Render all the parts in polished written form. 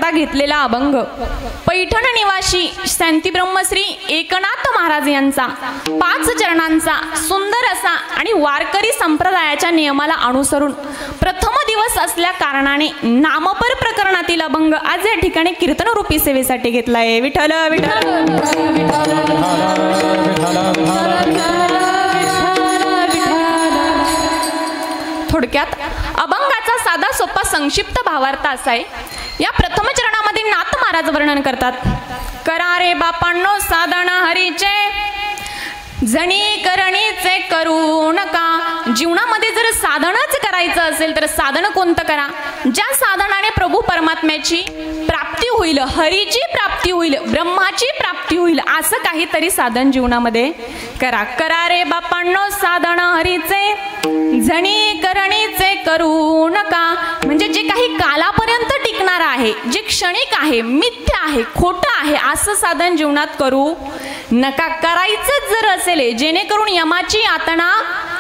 करता घेतलेला अभंग पैठण निवासी शांती ब्रह्मश्री एकनाथ महाराज यांचा 5 चरणांचा सुंदर असा आणि वारकरी संप्रदायाच्या नियमाला अनुसरून प्रथम दिवस असल्या कारणाने नामपर प्रकरणातील अभंग आज या ठिकाणी कीर्तन रूपी सेवेसाठी घेतलाय। विठ्ठल विठ्ठल थोडक्यात अभंगाचा साधा सोपा संक्षिप्त भावार्थ असा आहे। या प्रथम चरणामध्ये नाथ महाराज वर्णन करतात, करा रे बापांनो साधन हरीचे जणी करणीचे करू नका। जीवनामध्ये जर साधनच करायचं असेल तर साधन कोणतं करा, ज्या साधनाने प्रभू परमात्म्याची प्राप्ती होईल, हरीची प्राप्ती होईल, ब्रह्माची प्राप्ती होईल, असं काहीतरी साधन जीवनामध्ये करा। करा रे बापांनो साधन हरीचे जणी करणीचे करू नका, म्हणजे जे काही कालापर्यंत टिकणार आहे, जे क्षणिक आहे, मिथ्या आहे, खोटं आहे, असं साधन जीवनात करू नका। करायचं जर असेल जेणेकरून यमाची यातना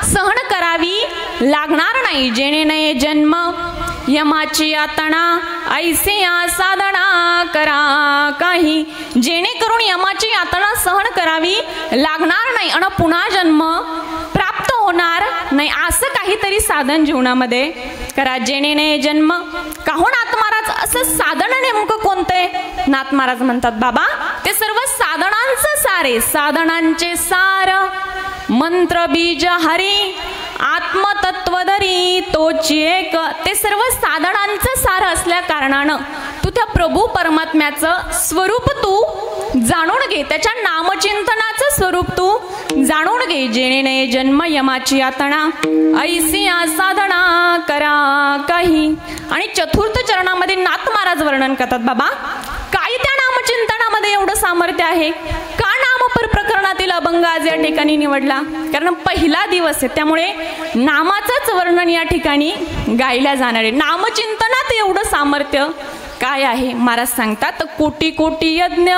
सहन करावी लागणार नाही, जेणे नये जन्म यमाची यातना ऐसे साधना करा काही, जेणेकरून यमाची यातना सहन करावी लागणार नाही आणि पुन्हा जन्म प्राप्त होणार नाही, असं काहीतरी साधन जीवनामध्ये करा। जेणे नये जन्म काहून नाथ महाराज असं साधन नेमकं कोणते? नाथ महाराज म्हणतात, बाबा ते सर्व साधनांचं सार आहे, साधनांचे सार मंत्र बीज हरी आत्मतत्वधरी तोची एक, ते सर्व साधनांचं सार असल्या कारणानं तू त्या प्रभू परमात्म्याचं स्वरूप तू जाणून घे, त्याच्या नामचिंतनाचं स्वरूप तू जाणून घे। जेणे नये जन्म यमाची यातना ऐसी साधना करा काही। आणि चतुर्थ चरणामध्ये नाथ महाराज वर्णन करतात, बाबा काय त्या नामचिंतनामध्ये एवढं सामर्थ्य आहे, का नामपर प्रकरणातील अभंग आज या ठिकाणी निवडला? कारण पहिला दिवस आहे, त्यामुळे नामाचंच वर्णन या ठिकाणी गायला जाणार आहे। नामचिंतनात एवढं सामर्थ्य काय आहे? महाराज सांगतात, कोटी कोटी यज्ञ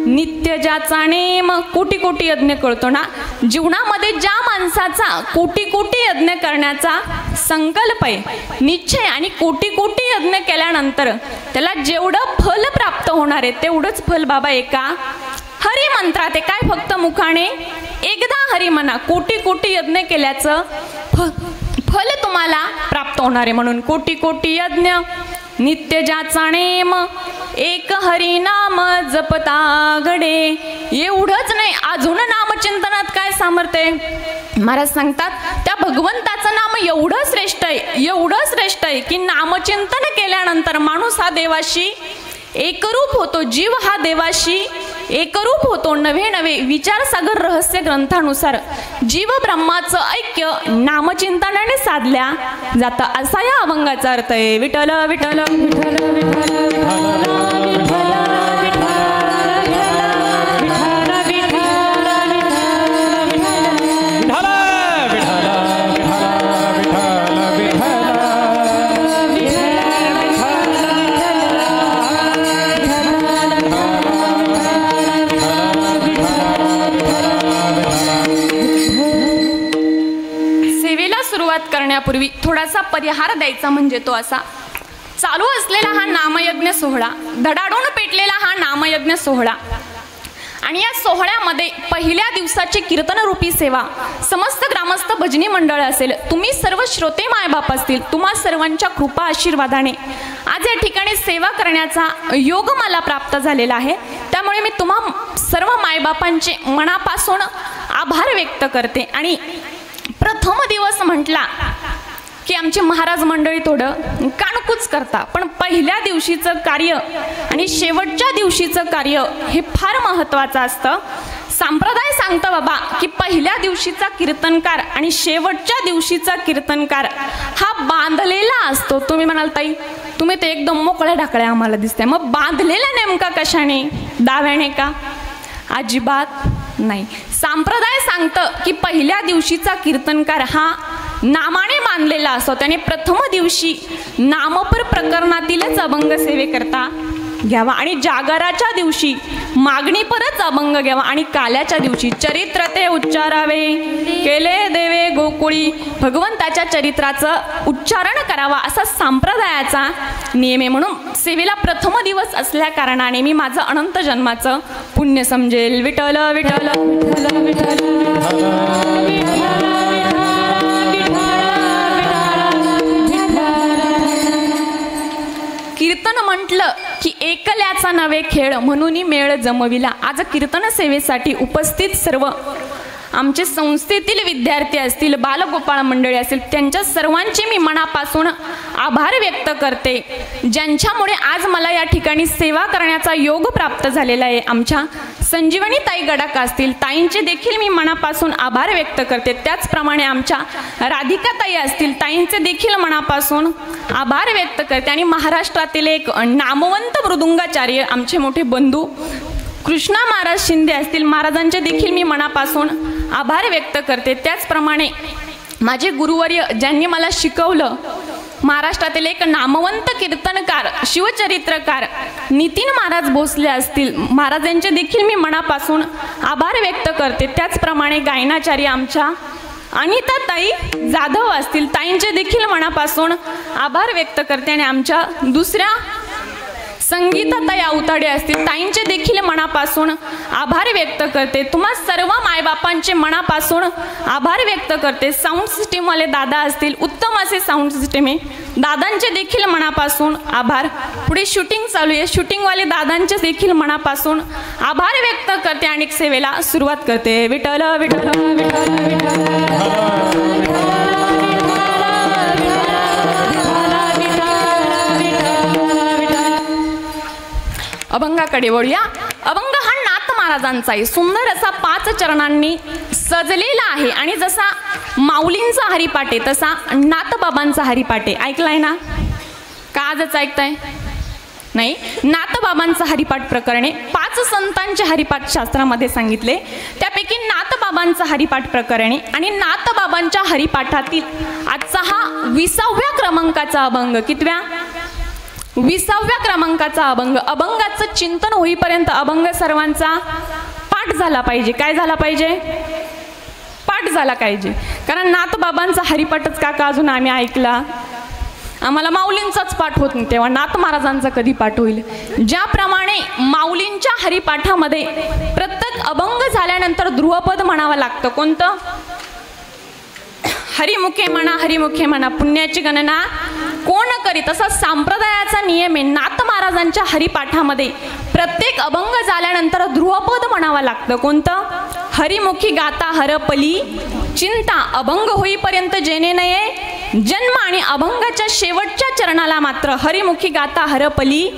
नित्य ज्याचा नेम, कोटी कोटी यज्ञ कळतो ना, जीवनामध्ये ज्या माणसाचा कोटी कोटी यज्ञ करण्याचा संकल्प आहे, निश्चय, आणि कोटी कोटी यज्ञ केल्यानंतर त्याला जेवढं फल प्राप्त होणार आहे तेवढंच फल बाबा एका हरी मंत्रात आहे। काय फक्त मुखाने एकदा हरी म्हणा, कोटी कोटी यज्ञ केल्याचं फल तुम्हाला प्राप्त होणार आहे। म्हणून कोटी कोटी यज्ञ नित्य ज्याचा नेम एक हरी नाम जपता घडे। एवढंच नाही, अजून नामचिंतनात काय सामर्थ्य आहे? महाराज सांगतात, त्या भगवंताचं नाम एवढं श्रेष्ठ आहे, एवढं श्रेष्ठ आहे की नामचिंतन केल्यानंतर माणूस हा देवाशी एकरूप होतो, जीव हा देवाशी एकरूप होतो। नवे नवे विचारसागर रहस्य ग्रंथानुसार जीव ब्रह्माचं ऐक्य नामचिंतनाने साधल्या जातं, असा या अभंगाचा अर्थ आहे। विठ्ठल विठ्ठल विठ्ठल करण्यापूर्वी थोडासा परिहार द्यायचा, म्हणजे तो असा, चालू असलेला हा नामयज्ञ सोहळा, धडाडून पेटलेला हा नामयज्ञ सोहळा, आणि या सोहळ्यामध्ये पहिल्या दिवसाची कीर्तन रूपी सेवा समस्त ग्रामस्थ भजनी मंडळ असेल, तुम्ही सर्व श्रोते मायबाप असतील, तुम्हा सर्वांच्या कृपा आशीर्वादाने आज या ठिकाणी सेवा करण्याचा योग मला प्राप्त झालेला आहे। त्यामुळे मी तुम्हा सर्व मायबापांचे मनापासून आभार व्यक्त करते। आणि प्रथम दिवस म्हटला की आमची महाराज मंडळी थोडं काणकूच करता, पण पहिल्या दिवशीचं कार्य आणि शेवटच्या दिवशीचं कार्य हे फार महत्त्वाचं असतं। संप्रदाय सांगतं बाबा की पहिल्या दिवशीचा कीर्तनकार आणि शेवटच्या दिवशीचा कीर्तनकार हा बांधलेला असतो। तुम्ही म्हणाल ताई तुम्ही ते एकदम मोकळ्या ढाकळ्या आम्हाला दिसते, मग बांधलेला नेमका कशाने? दाव्याने का? अजिबात नाही। संप्रदाय सांगतं की पहिल्या दिवशीचा कीर्तनकार हा नामाने बांधलेला असतो, त्याने प्रथम दिवशी नामपर प्रकरणातीलच अभंग सेवेकरता घ्यावा आणि जागराच्या दिवशी मागणी परत अभंग घ्यावा आणि काल्याच्या दिवशी चरित्र ते उच्चारावे केले देवे गोकुळी भगवंताच्या चरित्राचं उच्चारण करावा असा संप्रदायाचा नियम आहे. म्हणून सेवेला प्रथम दिवस असल्या कारणाने मी माझं अनंत जन्माचं पुण्य समजेल. विठ्ठल विठ्ठल विठ्ठल विठ्ठल कीर्तन म्हटलं की एकल्याचा नवे खेळ म्हणून मेळ जमविला. आज कीर्तन सेवेसाठी उपस्थित सर्व आमचे संस्थेतील विद्यार्थी असतील, बालगोपाळ मंडळी असतील, त्यांच्या सर्वांचे मी मनापासून आभार व्यक्त करते, ज्यांच्यामुळे आज मला या ठिकाणी सेवा करण्याचा योग प्राप्त झालेला आहे. आमच्या संजीवनी ताई गडाका असतील, ताईंचे देखील मी मनापासून आभार व्यक्त करते. त्याचप्रमाणे आमच्या राधिका ताई असतील, ताईंचे देखील मनापासून आभार व्यक्त करते. आणि महाराष्ट्रातील एक नामवंत मृदुंगाचार्य आमचे मोठे बंधू कृष्णा महाराज शिंदे असतील, महाराजांचे देखील मी मनापासून आभार व्यक्त करते. त्याचप्रमाणे माझे गुरुवर्य ज्यांनी मला शिकवलं, महाराष्ट्रातील एक नामवंत कीर्तनकार शिवचरित्रकार नितीन महाराज भोसले असतील, महाराजांचे देखील मी मनापासून आभार व्यक्त करते. त्याचप्रमाणे गायनाचार्य आमच्या अनिता ताई जाधव असतील, ताईंचे देखील मनापासून आभार व्यक्त करते. आणि आमच्या दुसऱ्या संगीताताई अवताडे असतील, ताईंचे देखील मनापासून आभार व्यक्त करते. तुम्हा सर्व मायबापांचे मनापासून आभार व्यक्त करते. साऊंड सिस्टीमवाले दादा असतील, उत्तम असे साऊंड सिस्टीम आहे, दादांचे देखील मनापासून आभार. पुढे शूटिंग चालू आहे, शूटिंगवाले दादांचे देखील मनापासून आभार व्यक्त करते आणि सेवेला सुरुवात करते. विठ्ठल विठ्ठल विठ्ठल विठ्ठल अभंगाकडे वळूया. अभंग हा नाथ महाराजांचा आहे, सुंदर असा 5 चरणांनी सजलेला आहे. आणि जसा माऊलींचा हरिपाठ आहे तसा नाथबाबांचा हरिपाठ आहे. ऐकलाय ना का? आजच ऐकताय नाही? नाथबाबांचा हरिपाठ प्रकरणे 5 संतांचे हरिपाठ शास्त्रामध्ये सांगितले, त्यापैकी नाथबाबांचा हरिपाठ प्रकरणे आणि नाथबाबांच्या हरिपाठातील आजचा हा 20व्या क्रमांकाचा अभंग. कितव्या? 20व्या क्रमांकाचा अभंग. अभंगाचं चिंतन होईपर्यंत अभंग सर्वांचा पाठ झाला पाहिजे. काय झाला पाहिजे? पाठ झाला पाहिजे. कारण नाथबाबांचा हरिपाठच काका अजून आम्ही ऐकला, आम्हाला माऊलींचाच पाठ होत नाही, तेव्हा नाथ महाराजांचा कधी पाठ होईल? ज्याप्रमाणे माऊलींच्या हरिपाठामध्ये प्रत्येक अभंग झाल्यानंतर ध्रुवपद म्हणावं लागतं. कोणतं? हरिमुखे म्हणा, हरिमुखे म्हणा, पुण्याची गणना कोण करी. तसा संप्रदायाचा नियम आहे. नाथ महाराजांच्या हरिपाठामध्ये प्रत्येक अभंग झाल्यानंतर ध्रुवपद म्हणावं लागतं. कोणतं? हरिमुखी गाता हरपली चिंता, अभंग होईपर्यंत जेणे नये जन्म. आणि अभंगाच्या शेवटच्या चरणाला मात्र हरिमुखी गाता हरपली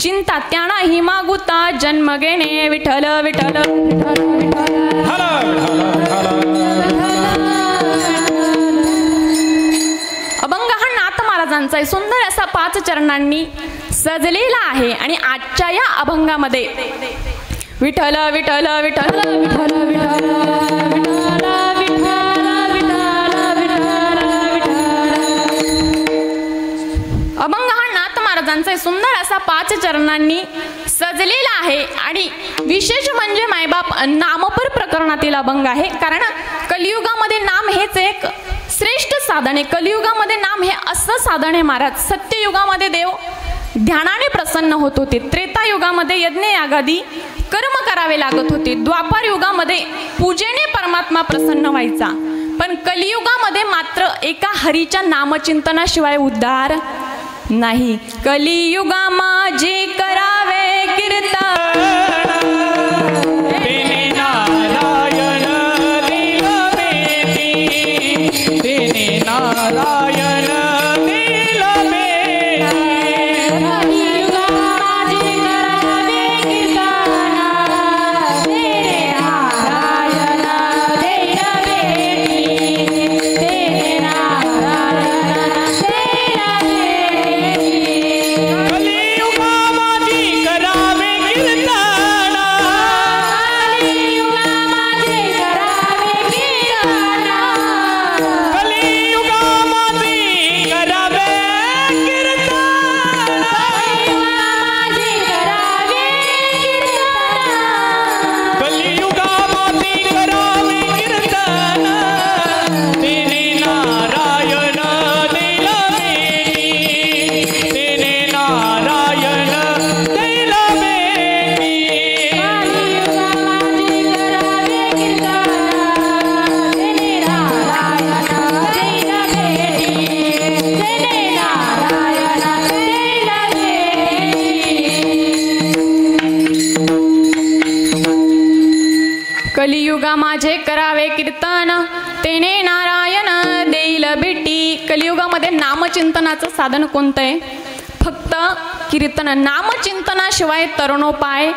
चिंता, त्यांना हिमागुता जन्म घेणे. विठ्ठल विठ्ठल अभंग हा नाथ महाराजांचा आहे, सुंदर असा 5 चरणांनी सजलेला आहे. आणि आजच्या या अभंगामध्ये विठ्ठल विठ्ठल विठ्ठल विठ्ठल विठ्ठल अभंग हा नाथ महाराजांचा आहे, सुंदर असा 5 चरणांनी सजलेला आहे. आणि विशेष म्हणजे मायबाप नामपर प्रकरणातील अभंग आहे. कारण कलियुगामध्ये नाम हेच एक श्रेष्ठ साधन आहे. कलियुगामध्ये नाम हे असं साधन आहे महाराज. सत्ययुगामध्ये देव ध्यानाने प्रसन्न होत होते, त्रेतायुगामध्ये यज्ञ यागादी कर्म करावे लागत होते, द्वापार युगामध्ये पूजेने परमात्मा प्रसन्न व्हायचा. पण कलियुगामध्ये मात्र एका हरीच्या नामचिंतनाशिवाय उद्धार नाही. कलियुगा माझे करावे कीर्तन कलियुगा कलियुगा माझे करावे कीर्तन तेने नारायण देईल भेटी. कलियुगामध्ये नामचिंतनाचं साधन कोणतं आहे? फक्त कीर्तन. नामचिंतनाशिवाय तरुणोपाय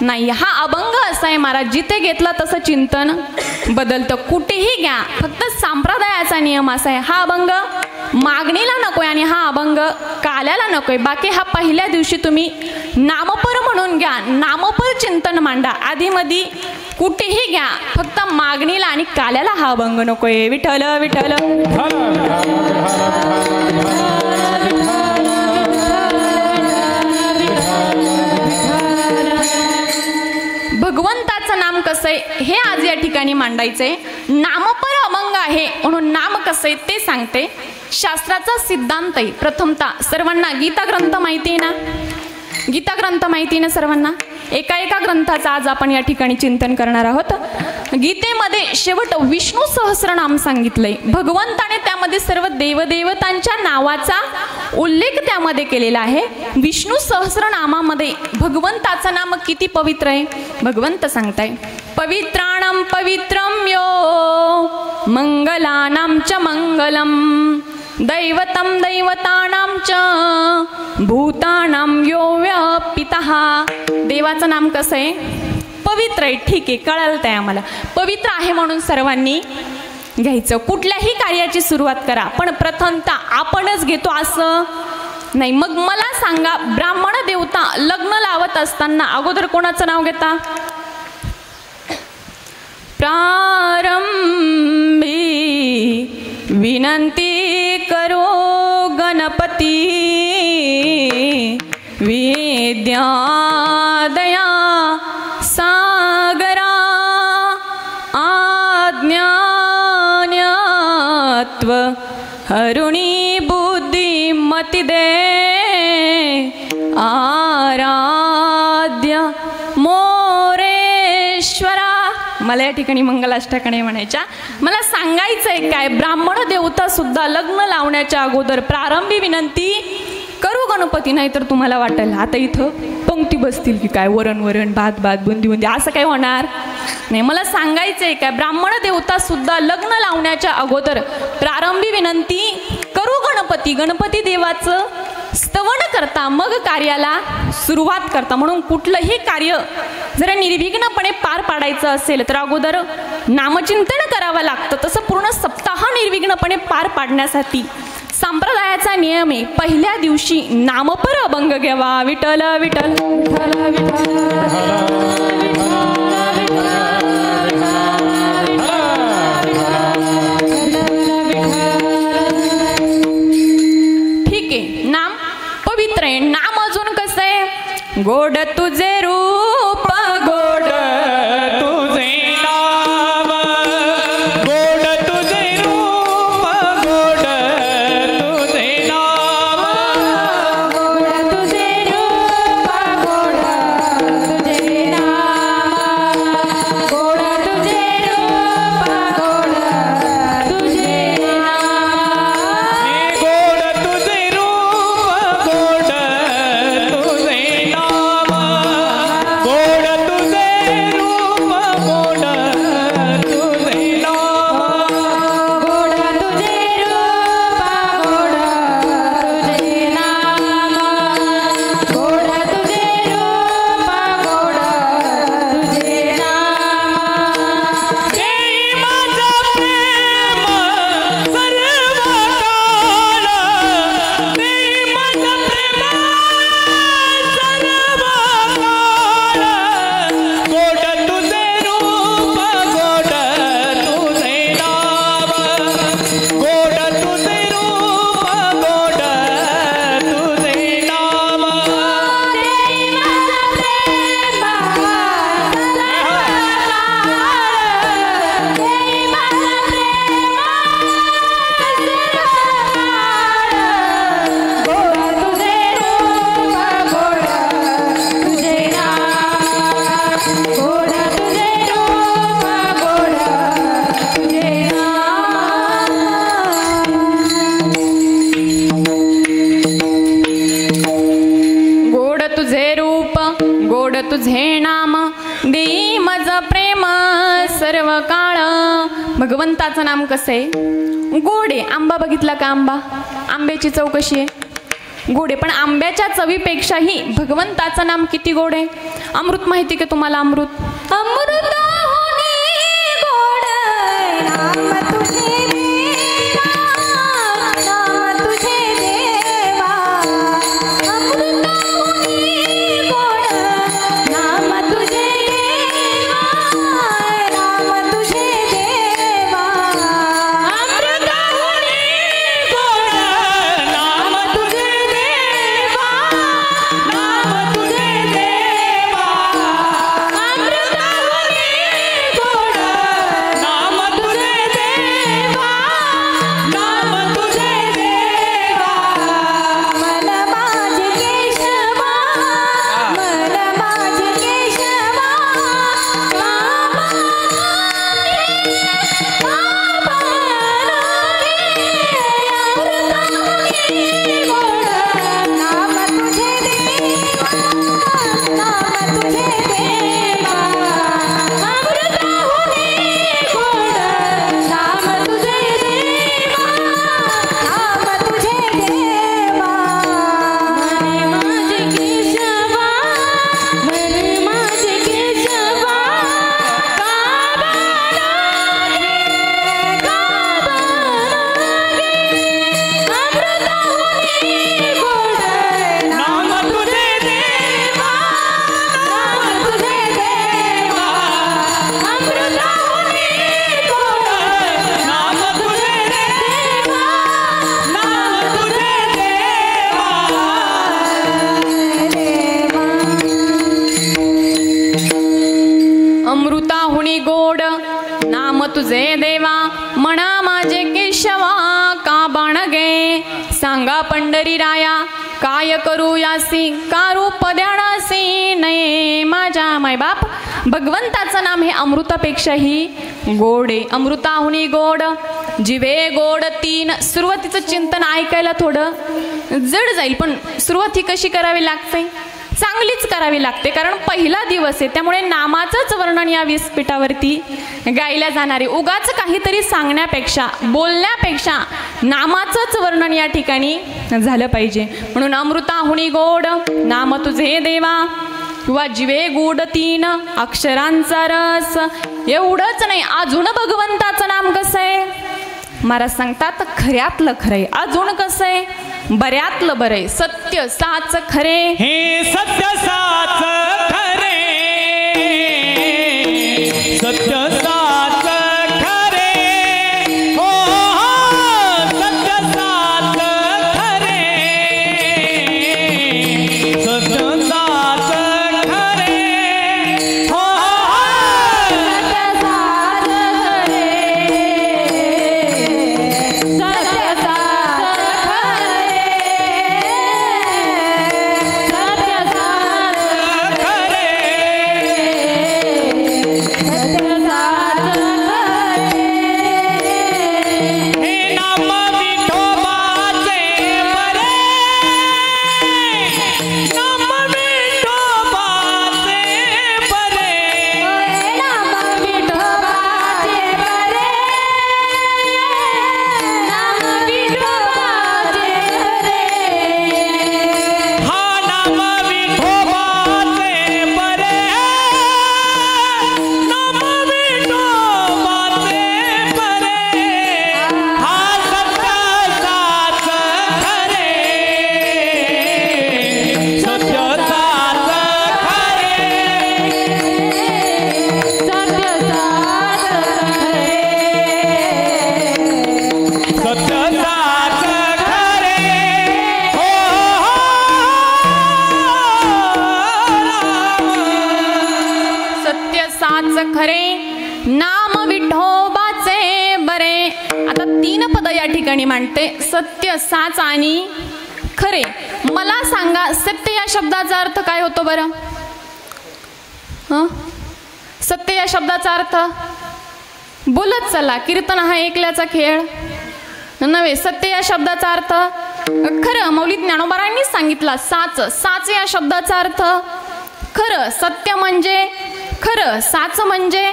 नाही. हा अभंग असा आहे महाराज, जिथे घेतला तसं चिंतन बदलतं. कुठेही घ्या, फक्त संप्रदायाचा नियम असा आहे. हा अभंग मागणीला नकोय आणि हा अभंग काल्याला नकोय. बाकी हा पहिल्या दिवशी तुम्ही नामपर म्हणून घ्या, नामपर चिंतन मांडा. आधीमध्ये कुठेही घ्या, फक्त मागणीला आणि काल्याला हा अभंग नकोय. विठ्ठल विठ्ठल. भगवंताचं नाम कसं आहे हे आज या ठिकाणी मांडायचंय. नामपर अभंग आहे म्हणून नाम कसं आहे ते सांगते. शास्त्राचा सिद्धांत आहे. प्रथमतः सर्वांना गीता ग्रंथ माहिती आहे ना? गीता ग्रंथ माहिती आहे ना सर्वांना? एका ग्रंथाचं आज आपण या ठिकाणी चिंतन करणार आहोत. गीतेमध्ये शेवट विष्णू सहस्रनाम सांगितलंय. भगवंताने त्यामध्ये सर्व देवदेवतांच्या नावाचा उल्लेख त्यामध्ये केलेला आहे. विष्णू सहस्रनामामध्ये भगवंताचं नाम किती पवित्र आहे भगवंत सांगताय. पवित्राणाम पवित्रम यो मंगलानाम च मंगलम दैवतम दैवतानाम च भूतानाम यो व्यापितः. देवाचं नाम कसं आहे? पवित्र आहे. ठीक आहे, कळलं आहे आम्हाला. पवित्र आहे म्हणून सर्वांनी घ्यायचं. कुठल्याही कार्याची सुरुवात करा, पण प्रथमतः आपणच घेतो असं नाही. मग मला सांगा, ब्राह्मण देवता लग्न लावत असताना अगोदर कोणाचं नाव घेता? प्रारंभी विनंती करो गणपती विद्या दया सागरा आज्ञान्यत्व हरुणी बुद्धिमती दे आराध्य मोरेश्वरा. मला या ठिकाणी मंगलाष्टकणे म्हणायच्या. मला सांगायचंय काय, ब्राह्मण देवता सुद्धा लग्न लावण्याच्या अगोदर प्रारंभी विनंती करू गणपती. नाही तर तुम्हाला वाटेल आता इथं पंक्ती बसतील की काय, वरण वरण भात भात बुंदी बुंदी, असं काय होणार नाही. मला सांगायचंय काय, ब्राह्मण देवता सुद्धा लग्न लावण्याच्या अगोदर प्रारंभी विनंती करू गणपती. गणपती देवाचं स्तवन करता, मग कार्याला सुरुवात करता. म्हणून कुठलंही कार्य जरा निर्विघ्नपणे पार पाडायचं असेल तर अगोदर नामचिंतन करावं लागतं. तसं पूर्ण सप्ताह निर्विघ्नपणे पार पाडण्यासाठी संप्रदायाचा नियम आहे, पहिल्या दिवशी नामपर अभंग घ्यावा. विठ्ठल विठ्ठल विठ्ठल ठीक आहे. नाम पवित्र आहे. नाम अजून कसं आहे? गोड तुझे रूप गोड तुझे नाम, गोड तुझे रूप गोड तुझे नाम, गोड तुझे रूप गोड तुझे नाम, गोड तुझे रूप गोड तुझे नाम, गोड तुझे रूप गोड तुझे नाम, गोड तुझे रूप गोड तुझे नाम, गोड तुझे रूप गोड तुझे नाम, गोड तुझे रूप गोड तुझे नाम. देई माझा प्रेम सर्वकाळ, देई माझा प्रेम सर्वकाळ, गोड तुझे रूप गोड तुझे नाम, गोड तुझे रूप गोड तुझे नाम. देई माझा प्रेम सर्वकाळ, देई माझा प्रेम सर्वकाळ, गोड तुझे रूप गोड तुझे नाम, गोड तुझे रूप गोड तुझे नाम. गोड तुझे रूप गोड तुझे नाम, देई मज प्रेम सर्व काळ. भगवंताचं नाम कसं आहे? गोड आहे. आंबा बघितला का? आंब्याची चव कशी आहे? गोड आहे. पण आंब्याच्या चवीपेक्षाही भगवंताचं नाम किती गोड आहे. अमृत माहिती का तुम्हाला? अमृत अमृत तुझे देवा म्हणा माझे केशवा का बाणगे. सांगा पंढरी राया काय करू यासी का रूप द्याणासी नये माझ्या मायबाप. भगवंताचं नाम हे अमृतापेक्षाही गोड आहे. अमृताहुनी गोड जिवे गोड तीन. सुरुवातीचं चिंतन ऐकायला थोडं जड जाईल पण सुरुवात ही कशी करावी लागते? चांगलीच करावी लागते. कारण पहिला दिवस आहे त्यामुळे नामाचंच वर्णन या व्यासपीठावरती गायल्या जाणार आहे. उगाच काहीतरी सांगण्यापेक्षा बोलण्यापेक्षा नामाचंच वर्णन या ठिकाणी झालं पाहिजे. म्हणून अमृताहुनी गोड नाम तुझे देवा किंवा जिवे गोड तीन अक्षरांचा रस. एवढंच नाही अजून भगवंताचं नाम कसं आहे? महाराज सांगतात खऱ्यातलं खरंय. अजून कसं आहे? बऱ्यातलं बरंय. सत्य साच खरे. हे सत्य साच खरे. सत्य साच खरे. हो सत्य साच खरे. सत्य साच खरे. हो सत्य साच खरे. सत्य साच खरे नाम विठोबाचे बरे. आता तीन पद या ठिकाणी मांडते. सत्य साच आणि खरे. मला सांगा सत्य या शब्दाचा अर्थ काय होतो बरं? सत्य या शब्दाचा अर्थ बोलत चला. कीर्तन हा ऐकल्याचा खेळ नव्हे. सत्य या शब्दाचा अर्थ खरं. मौलिक ज्ञानोबारांनी सांगितला. साच साच या शब्दाचा अर्थ खरं. सत्य म्हणजे खरं, साच म्हणजे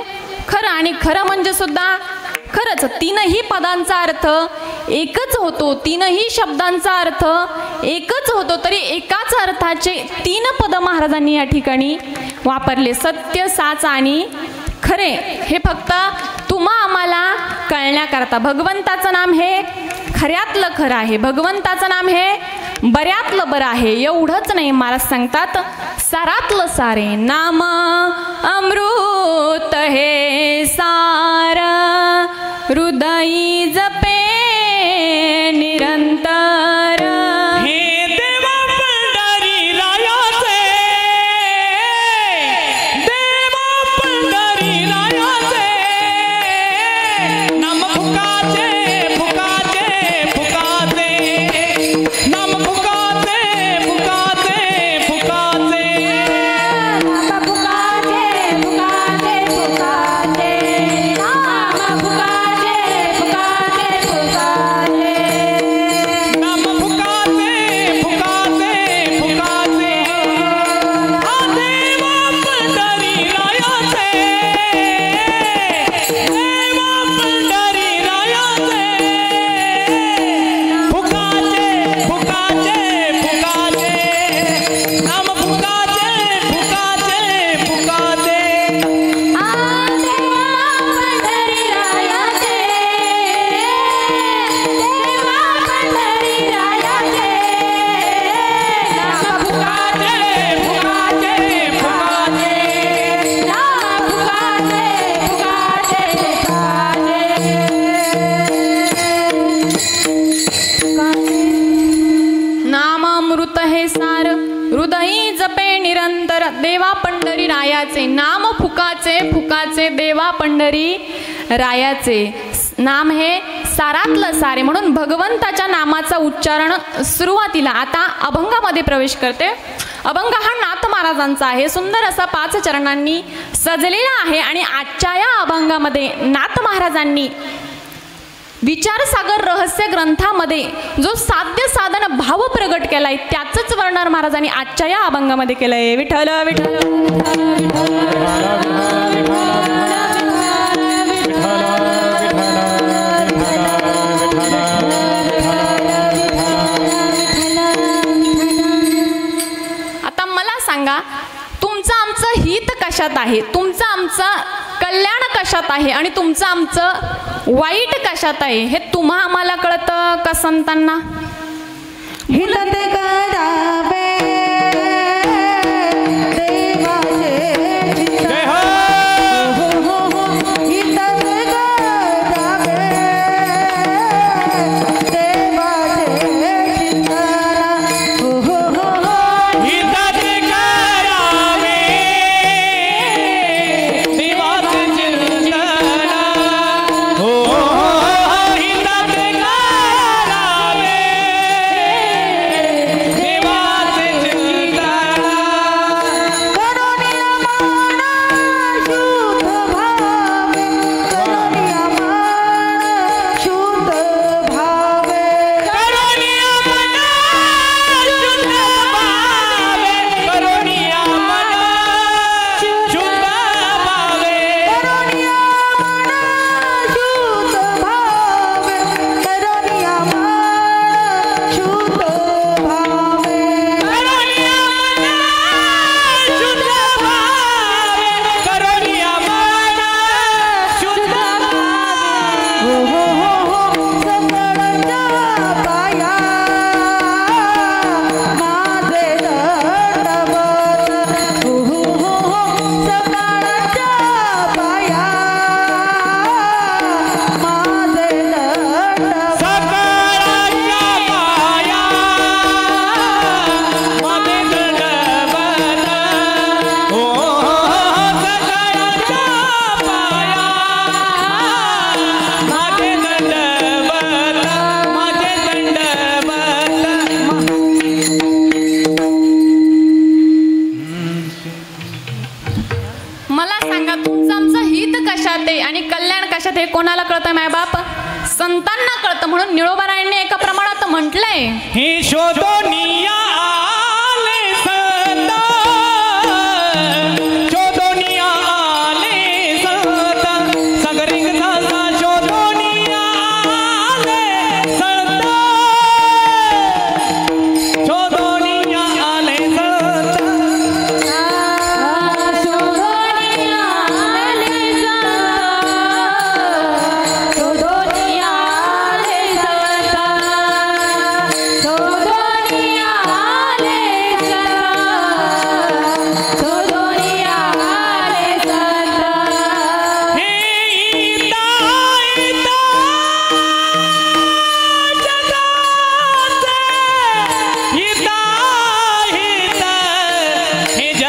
खरं आणि खरं म्हणजे सुद्धा खरंच. तीनही पदांचा अर्थ एकच होतो, तीनही शब्दांचा अर्थ एकच होतो, तरी एकाच अर्थाचे 3 पद महाराजांनी या ठिकाणी वापरले. सत्य, साच आणि खरे. हे फक्त तुम्हा आम्हाला कळण्याकरता. भगवंताचं नाम हे खऱ्यातलं खरं आहे, भगवंताचं नाम हे बऱ्यातलं बरं आहे. एवढंच नाही, महाराज सांगतात सारातलं सारे. नाम अमृत हे सार, हृदयी जपे निरंतर. हे देवा पंढरी रायाचे, देवा पंढरी रायाचे, नाम फुकाचे फुकाचे फुकाचे, नाम फुकाचे फुकाचे फुकाचे, नाम फुकाचे फुकाचे फुकाचे, नाम फुकाचे फुकाचे फुकाचे, नाम फुकाचे फुकाचे फुकाचे. हा देवा पंढरी रायाचे, देवा पंढरी रायाचे, फुकाचे फुकाचे फुकाचे, नाम फुकाचे फुकाचे फुकाचे. देवा पंढरी रायाचे, देवा पंढरी रायाचे, नाम फुकाचे फुकाचे फुकाचे, नाम फुकाचे फुकाचे फुकाचे. नाम अमृत हे सार, हृदयी जपे निरंतर. देवा पंढरी रायाचे. नाम फुकाचे फुकाचे, देवा पंढरी रायाचे. नाम हे सारातलं सारे, म्हणून भगवंताच्या नामाचा उच्चारण सुरुवातीला. आता अभंगामध्ये प्रवेश करते. अभंग हा नाथ महाराजांचा आहे. सुंदर असा 5 चरणांनी सजलेला आहे. आणि आजच्या या अभंगामध्ये नाथ महाराजांनी विचारसागर रहस्य ग्रंथामध्ये जो साध्य साधन भाव प्रगट केलाय, त्याचंच वर्णन महाराजांनी आजच्या या अभंगामध्ये केलंय. विठ्ठल विठ्ठल आता मला सांगा, तुमचं आमचं हित कशात आहे, तुमचं आमचं कल्याण कशात आहे आणि तुमचं आमचं वाईट कशात आहे, हे तुम्हा आम्हाला कळतं का संतांना? हित करावे देवाचे चित्त, जय हो. हित करावे देवाचे चित्त, हिताचे करावे देवाचे चिंतन, हो हिताचे करावे देवाचे चिंतन. करुणिया मान शुद्ध भावे, करुणिया मान शुद्ध भावे, करुणिया मना शुद्ध भावे, करुणिया मना शुद्ध भावे, करुणिया मान शुद्ध भावे, करुणिया मान शुद्ध भावे, करुणिया मना शुद्ध भावे, करुणिया मना शुद्ध सकाळच्या पाया माझे दंडवत, भाया सकाळच्या पाया माझे दंडवत, माझे दंडवत. मला सांगा, तुमचं आमचं हित कशात आहे आणि कल्याण कशात आहे, कोणाला कळतं? मायबाप संतांना कळतं. म्हणून निळोबारायांनी एका प्रमाणात म्हटलंय, हे शोधोनिया आले संत, शोधोनिया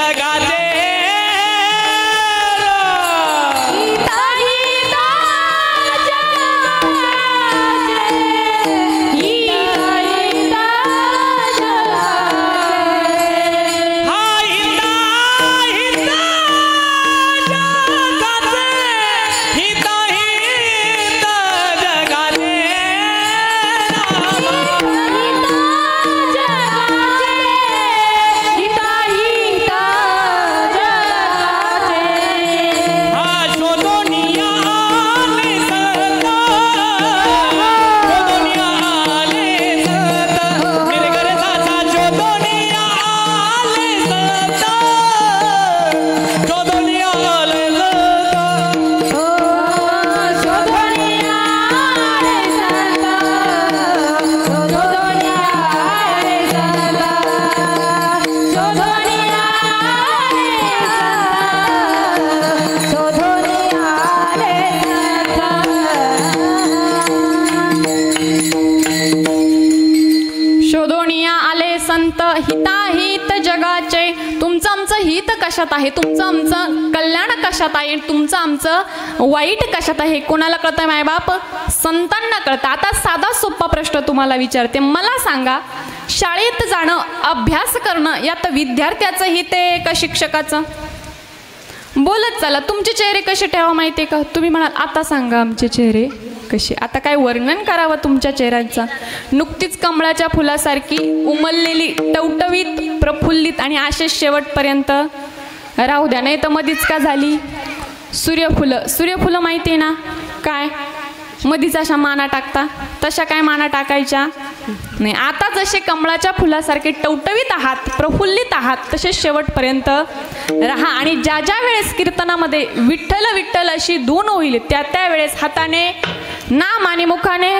जगाचे हिताहित जगाचे. तुमचं आमचं हित कशात आहे, तुमचं आमचं कल्याण कशात आहे, तुमचं आमचं वाईट कशात आहे, कोणाला कळतं मायबाप? संतांना कळतं. आता साधा सोपा प्रश्न तुम्हाला विचारते, मला सांगा शाळेत जाणं अभ्यास करणं यात विद्यार्थ्याचं हित आहे का शिक्षकाचं? बोलत चला. तुमचे चेहरे कसे ठेवा माहिती आहे का? तुम्ही म्हणाल आता सांगा आमचे चेहरे कसे. आता काय वर्णन करावं तुमच्या चेहऱ्यांचा? नुकतीच कमळाच्या फुलासारखी उमललेली, टवटवीत, प्रफुल्लित आणि असेच शेवटपर्यंत राहू द्या. नाही तर मधीच का झाली? सूर्यफुलं. सूर्यफुलं माहिती आहे ना काय? मधीच अशा माना टाकता, तशा काय माना टाकायच्या नाही. आता जसे कमळाच्या फुलासारखे टवटवीत आहात, प्रफुल्लित आहात, तसेच शेवटपर्यंत राहा. आणि ज्या ज्या वेळेस कीर्तनामध्ये विठ्ठल विठ्ठल अशी धून होईल त्या त्यावेळेस हाताने नाम आणि मुखाने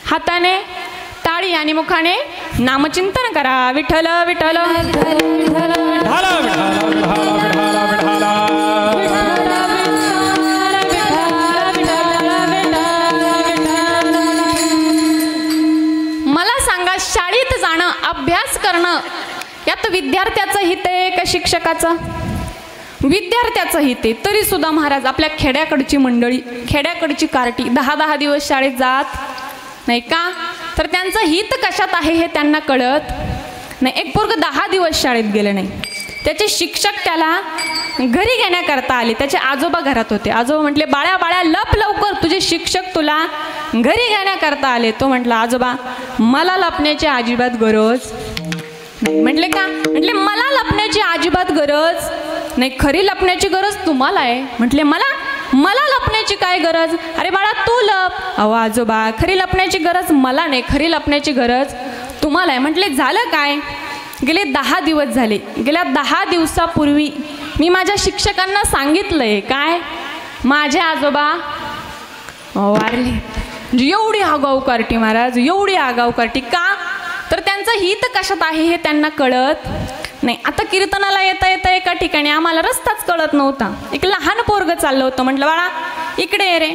हाताने टाळी आणि मुखाने नामचिंतन करा. विठ्ठल विठ्ठल मला सांगा शाळेत जाणं अभ्यास करणं यात विद्यार्थ्याचं हित आहे का शिक्षकाचं? विद्यार्थ्याचं हित आहे. तरी सुद्धा महाराज आपल्या खेड्याकडची मंडळी, खेड्याकडची कार्टी 10-10 दिवस शाळेत जात नाही का? तर त्यांचं हित कशात आहे हे त्यांना कळत नाही. एक पोरग 10 दिवस शाळेत गेले नाही, त्याचे शिक्षक त्याला घरी घेण्याकरता आले. त्याचे आजोबा घरात होते. आजोबा म्हटले बाळ्या बाळ्या लप लवकर, तुझे शिक्षक तुला घरी घेण्याकरता आले. तो म्हटला आजोबा मला लपण्याची अजिबात गरज नाही. म्हटले का? म्हटले मला लपण्याची अजिबात गरज नाही, खरी लपण्याची गरज तुम्हाला आहे. म्हटले मला लपण्याची काय गरज? अरे बाळा तू लप. अहो आजोबा खरी लपण्याची गरज मला नाही, खरी लपण्याची गरज तुम्हाला आहे. म्हटले झालं काय? गेले 10 दिवस झाले. गेल्या 10 दिवसापूर्वी मी माझ्या शिक्षकांना सांगितलंय काय माझे आजोबा वारले. एवढी आगाऊ कार्टी महाराज, एवढी आगाऊ कार्टी का? तर त्यांचं हित कशात आहे हे त्यांना कळत नाही. आता कीर्तनाला येता येता एका ठिकाणी आम्हाला रस्ताच कळत नव्हता. एक लहान पोरग चाललं होतं. म्हटलं बाळा इकडे ये रे,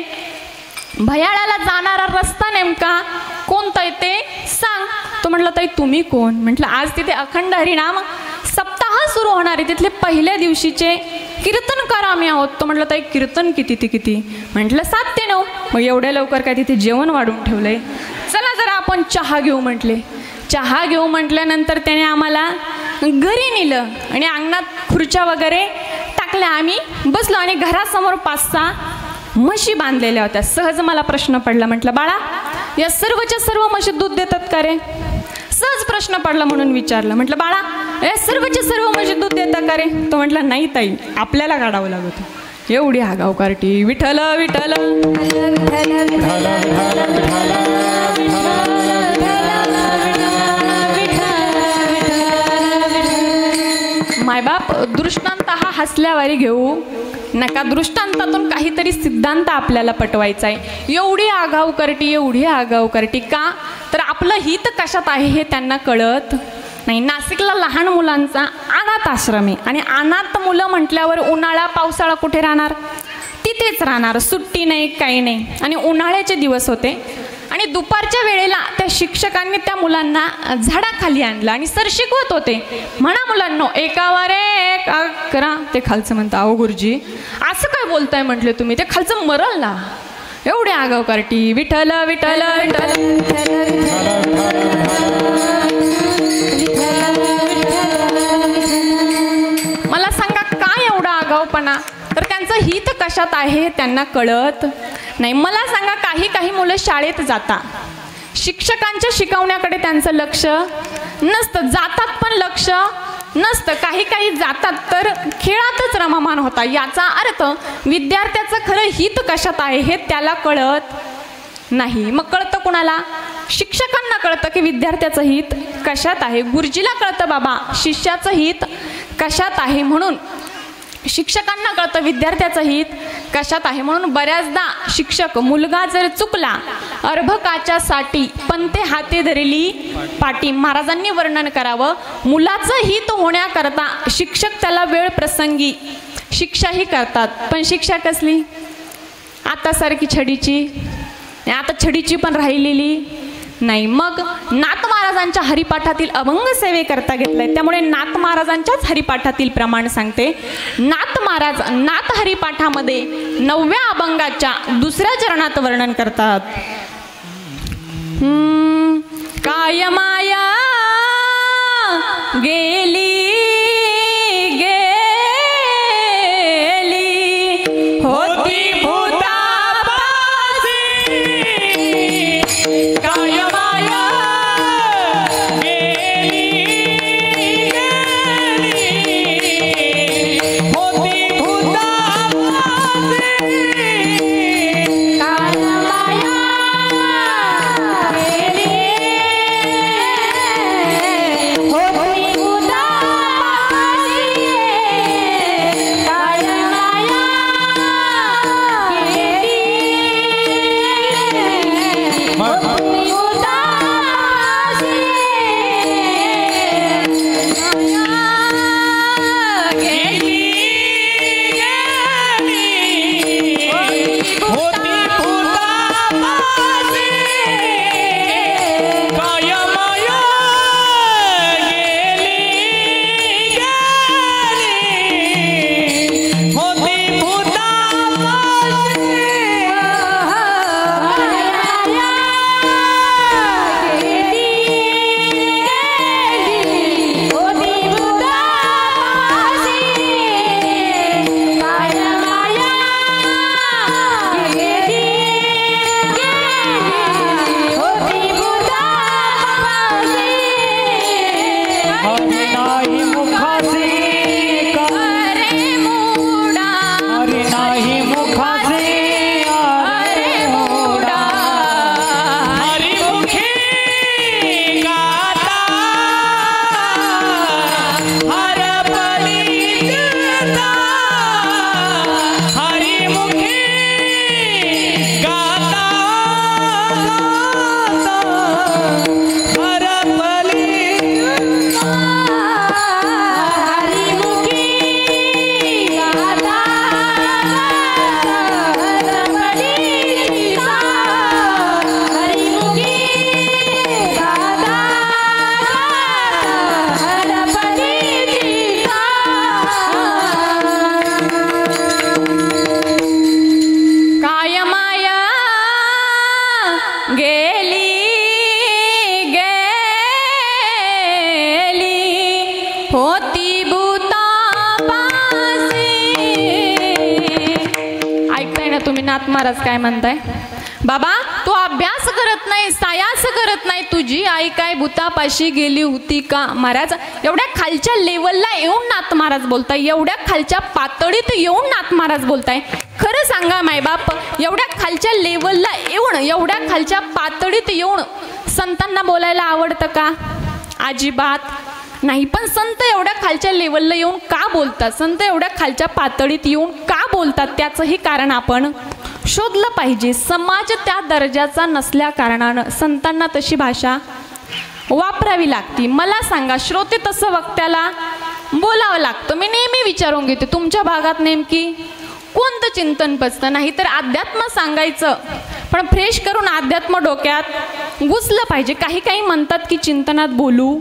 भयाळाला जाणारा रस्ता नेमका कोणता येते सांग. तो म्हटलं ताई तुम्ही कोण? म्हटलं आज तिथे अखंड हरिनाम सप्ताह सुरू होणार आहे, तिथले पहिल्या दिवशीचे कीर्तनकार आम्ही आहोत. तो म्हटलं ताई कीर्तन किती ते किती? म्हटलं 7 ते 9. मग एवढ्या लवकर काय तिथे जेवण वाढून ठेवलंय? चला जरा आपण चहा घेऊ म्हटले. चहा घेऊ म्हटल्यानंतर त्याने आम्हाला घरी नेलं आणि अंगणात खुर्च्या वगैरे टाकल्या. आम्ही बसलो आणि घरासमोर 5-6 म्हशी बांधलेल्या होत्या. सहज मला प्रश्न पडला. म्हटलं बाळा या सर्वच्या सर्व म्हशी दूध देतात का रे? सहज प्रश्न पडला म्हणून विचारलं. म्हटलं बाळा या सर्वच्या सर्व म्हशी दूध देतात का रे? तो म्हटला नाही ताई आपल्याला काढावं लागत. एवढी आगाऊ कार्टी. विठ्ठल विठ्ठल मायबाप दृष्टांत हा हसल्यावारी घेऊ नका. दृष्टांतातून काहीतरी सिद्धांत आपल्याला पटवायचा आहे. एवढी आगाऊ करटी, एवढी आगाऊ करटी का? तर आपलं हित कशात आहे हे त्यांना कळत नाही. नाशिकला लहान मुलांचा अनाथ आश्रम आहे आणि अनाथ मुलं म्हटल्यावर उन्हाळा पावसाळा कुठे राहणार? तिथेच राहणार. सुट्टी नाही काही नाही. आणि उन्हाळ्याचे दिवस होते आणि दुपारच्या वेळेला त्या शिक्षकांनी त्या मुलांना झाडाखाली आणलं आणि सर शिकवत होते, म्हणा मुलांनो एकावर एक करा. ते खालचं म्हणतं अहो गुरुजी असं काय बोलताय म्हटले तुम्ही, ते खालचं मरल ना. एवढे आगाव कार्टी. विठ्ठल विठ्ठल मला सांगा काय एवढा आगावपणा. तर त्यांचं हित कशात आहे त्यांना कळत नाही. मला सांगा काही मुलं शाळेत जातात, शिक्षकांच्या शिकवण्याकडे त्यांचं लक्ष नसतं, जातात पण लक्ष नसतं. काही जातात तर खेळातच रममान होता. याचा अर्थ विद्यार्थ्याचं खरं हित कशात आहे हे त्याला कळत नाही. मग कळतं कुणाला? शिक्षकांना कळतं की विद्यार्थ्याचं हित कशात आहे. गुरुजीला कळतं बाबा शिष्याचं हित कशात आहे, म्हणून शिक्षकांना कळतं विद्यार्थ्याचं हित कशात आहे. म्हणून बऱ्याचदा शिक्षक मुलगा जर चुकला अर्भकाच्यासाठी पण ते हाते धरली पाटी. महाराजांनी वर्णन करावं, मुलाचं हित होण्याकरता शिक्षक त्याला वेळ प्रसंगी शिक्षाही करतात. पण शिक्षा कसली? आता सारखी छडीची, आता छडीची पण राहिलेली नाही. मग नाथ महाराजांच्या हरिपाठातील अभंग सेवे करता घेतलाय, त्यामुळे नाथ महाराजांच्याच हरिपाठातील प्रमाण सांगते. नाथ महाराज नाथ हरिपाठामध्ये 9व्या अभंगाच्या 2ऱ्या चरणात वर्णन करतात. काय माया गेली होती नाथ महाराज काय म्हणताय? बाबा तू अभ्यास करत नाही, सायास करत नाही, तुझी आई काय भूतापाशी गेली होती का? महाराज एवढ्या खालच्या लेवलला येऊन नाथ महाराज बोलताय, एवढ्या खालच्या पातळीत येऊन नाथ महाराज बोलताय. खरं सांगा मायबाप, एवढ्या खालच्या लेवलला येऊन, एवढ्या खालच्या पातळीत येऊन संतांना बोलायला आवडतं का? अजिबात नाही. पण संत एवढ्या खालच्या लेवलला येऊन का बोलतात, संत एवढ्या खालच्या पातळीत येऊन का बोलतात, त्याचंही कारण आपण शोधलं पाहिजे. समाज त्या दर्जाचा नसल्या कारणानं संतांना तशी भाषा वापरावी लागती. मला सांगा, श्रोते तसं वक्त्याला बोलावं लागतं. मी नेहमी विचारून घेते, तुमच्या भागात नेमकी कोणतं चिंतन पचतं? नाही तर अध्यात्म सांगायचं पण फ्रेश करून अध्यात्म डोक्यात घुसलं पाहिजे. काही काही म्हणतात की चिंतनात बोलू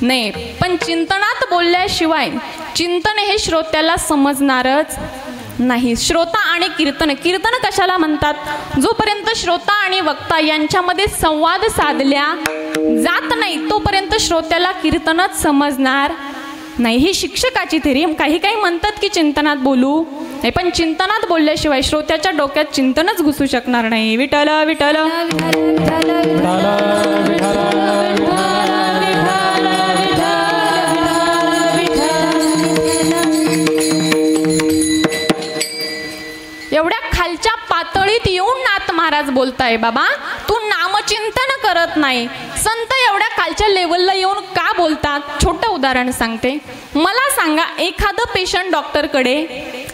नाही, पण चिंतनात बोलल्याशिवाय चिंतन हे श्रोत्याला समजणारच नाही. श्रोता आणि कीर्तन, कीर्तन कशाला म्हणतात? जोपर्यंत श्रोता आणि वक्ता यांच्यामध्ये संवाद साधल्या जात नाही तोपर्यंत श्रोत्याला कीर्तनच समजणार नाही. ही शिक्षकाची थेरी. काही काही म्हणतात की चिंतनात बोलू नाही, पण चिंतनात बोलल्याशिवाय श्रोत्याच्या डोक्यात चिंतनच घुसू शकणार नाही. विठ्ठल विठ्ठल एवढ्या खालच्या पातळीत येऊन नाथ महाराज बोलताय, बाबा तू नामचिंतन करत नाही. संत एवढ्या खालच्या लेवलला येऊन का बोलतात? छोटं उदाहरण सांगते. मला सांगा, एखादं पेशंट डॉक्टरकडे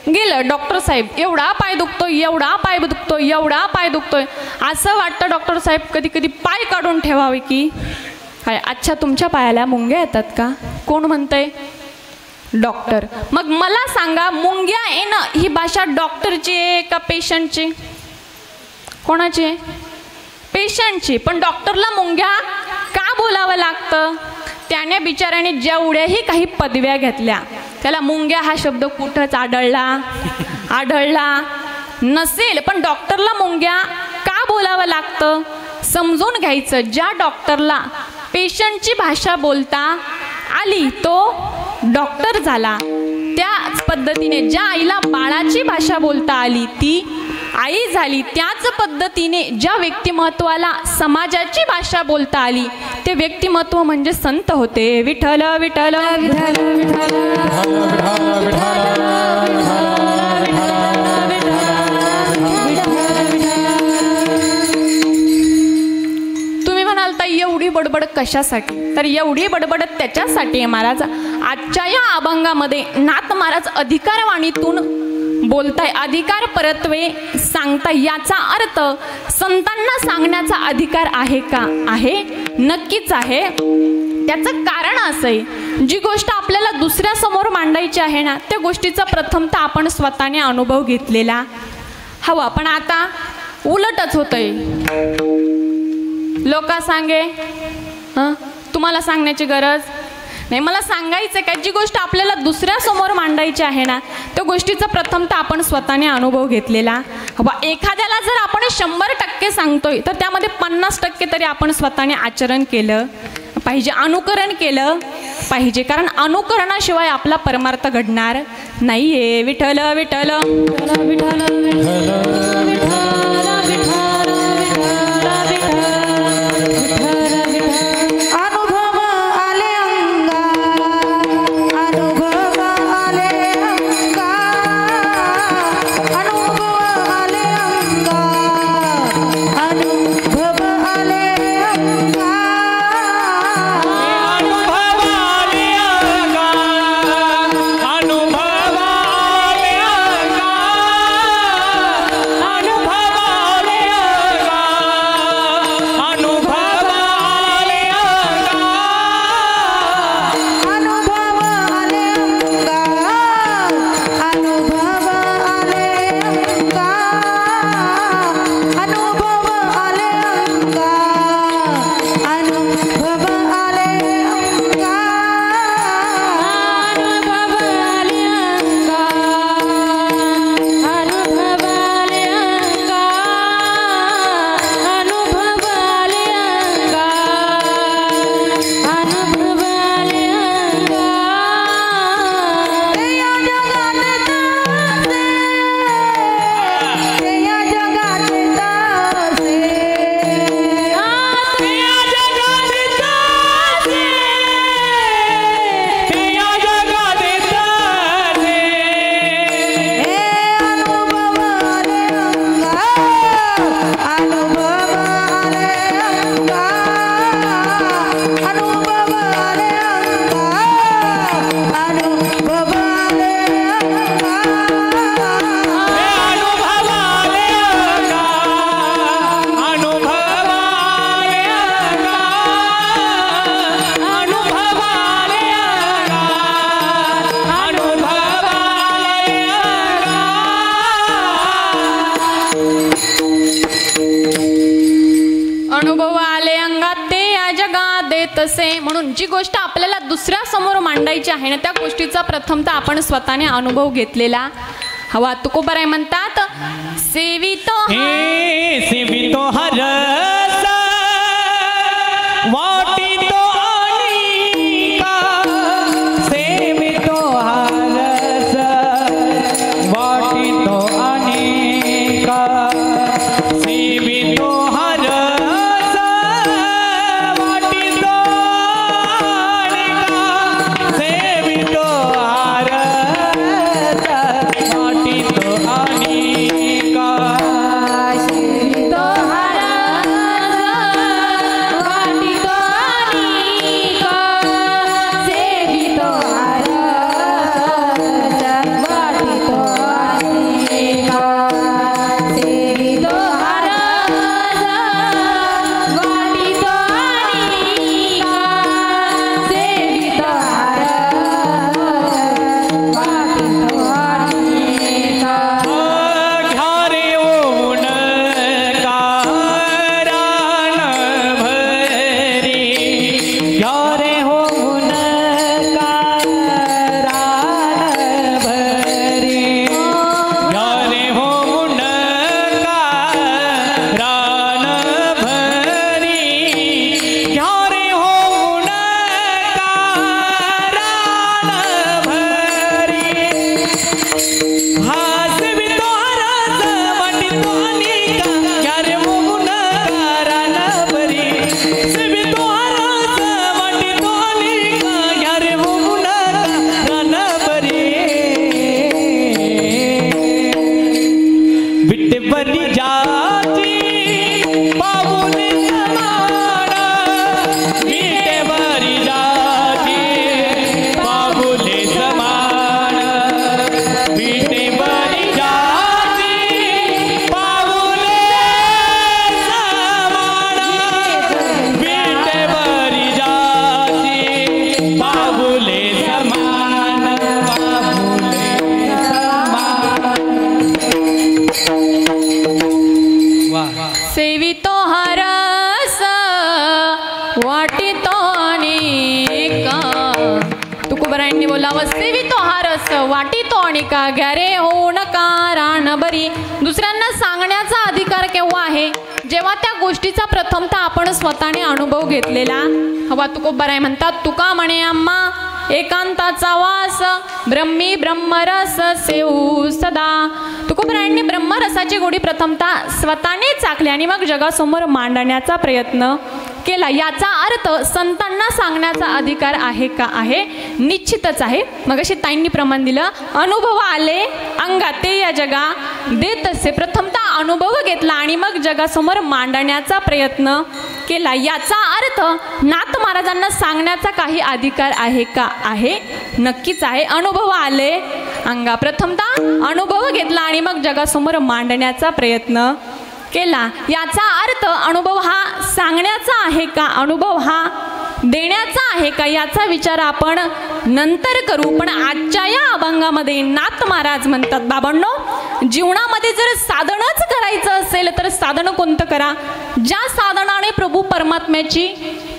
गेलं, डॉक्टर साहेब एवढा पाय दुखतोय, एवढा पाय दुखतोय, एवढा पाय दुखतोय, असं वाटतं डॉक्टर साहेब कधी कधी पाय काढून ठेवावे की काय? अच्छा, तुमच्या पायाला मुंग्या येतात का? कोण म्हणतंय? डॉक्टर. मग मला सांगा, मुंग्या येणं ही भाषा डॉक्टरची आहे का पेशंटची? कोणाची? पेशंटची. पण डॉक्टरला मुंग्या का बोलावं लागतं? त्याने बिचाऱ्याने जेवढ्याही काही पदव्या घेतल्या त्याला मुंग्या हा शब्द कुठंच आढळला नसेल. पण डॉक्टरला मुंग्या का बोलावं लागतं? समजून घ्यायचं. ज्या डॉक्टरला पेशंटची भाषा बोलता आली तो डॉक्टर झाला. त्याच पद्धतीने ज्या आईला बाळाची भाषा बोलता आली ती आई झाली. त्याच पद्धतीने ज्या व्यक्तिमत्वाला समाजाची भाषा बोलता आली ते व्यक्तिमत्व म्हणजे संत होते. विठ्ठल विठ्ठल तुम्ही म्हणाल तर एवढी बडबड कशासाठी? तर एवढी बडबड त्याच्यासाठी आहे महाराज. आजच्या या अभंगामध्ये नाथ महाराज अधिकारवाणीतून बोलताय, अधिकार परत्वे सांगताय. याचा अर्थ संतांना सांगण्याचा अधिकार आहे का? आहे, नक्कीच आहे. त्याचं कारण असं आहे, जी गोष्ट आपल्याला दुसऱ्या समोर मांडायची आहे ना त्या गोष्टीचा प्रथमतः आपण स्वतःने अनुभव घेतलेला हवा. पण आता उलटच होतंय. लोक सांगे तुम्हाला सांगण्याची गरज नाही. मला सांगायचं काय, जी गोष्ट आपल्याला दुसऱ्या समोर मांडायची आहे ना त्या गोष्टीचा प्रथमतः आपण स्वतःने अनुभव घेतलेला हवा. एखाद्याला जर आपण 100% सांगतोय तर त्यामध्ये 50% तरी आपण स्वतःने आचरण केलं पाहिजे, अनुकरण केलं पाहिजे. कारण अनुकरणाशिवाय आपला परमार्थ घडणार नाहीये. विठ्ठल विठ्ठल अनुभव जी गोष्ट आपल्याला दुसऱ्या समोर मांडायची आहे ना त्या गोष्टीचा प्रथमतः आपण स्वतःने अनुभव घेतलेला हवा. तुकोबाराय म्हणतात सेवितो सेवितो हरस वाटितो अनिका सेवितो हरस वाटितो अनिका सेवितो हरस वाटितो अनिका सेवितो हरस वाटितो अनिका सेवितो हरस वाटितो अनेका. तुकोबारायांनी बोलावं सेवितो हरस वाटितो अनेका घ्यारे हो नका रान बरी. दुसऱ्यांना सांगण्याचा अधिकार केव्हा आहे जेव्हा त्या गोष्टीचा प्रथमतः आपण स्वतःने अनुभव घेतलेला हवा. तुकोबाराय म्हणतात तुका म्हणे आम्हा एकांताचा वास ब्रह्मी ब्रह्मरस सेऊ सदा. तुकोबारायांनी ब्रह्मरसाची गोडी प्रथमतः स्वतःने चाखली आणि मग जगासमोर मांडण्याचा प्रयत्न केला. याचा अर्थ संतांना सांगण्याचा अधिकार आहे का? आहे, निश्चितच आहे. मग अशी ताईंनी प्रमाण दिलं अनुभव आले अंगात ते या जगा देत असे. प्रथमतः अनुभव घेतला आणि मग जगासमोर मांडण्याचा प्रयत्न केला. याचा अर्थ नाथ महाराजांना सांगण्याचा काही अधिकार आहे का? आहे, नक्कीच आहे. अनुभव आले अंगा प्रथमतः अनुभव घेतला आणि मग जगासमोर मांडण्याचा प्रयत्न केला. याचा अर्थ अनुभव हा सांगण्याचा आहे का? अनुभव हा देण्याचा आहे का? याचा विचार आपण नंतर करू. पण आजच्या या अभंगामध्ये नाथ महाराज म्हणतात बाबांनो जीवनामध्ये जर साधनच करायचं असेल तर साधन कोणतं करा? ज्या साधनाने प्रभू परमात्म्याची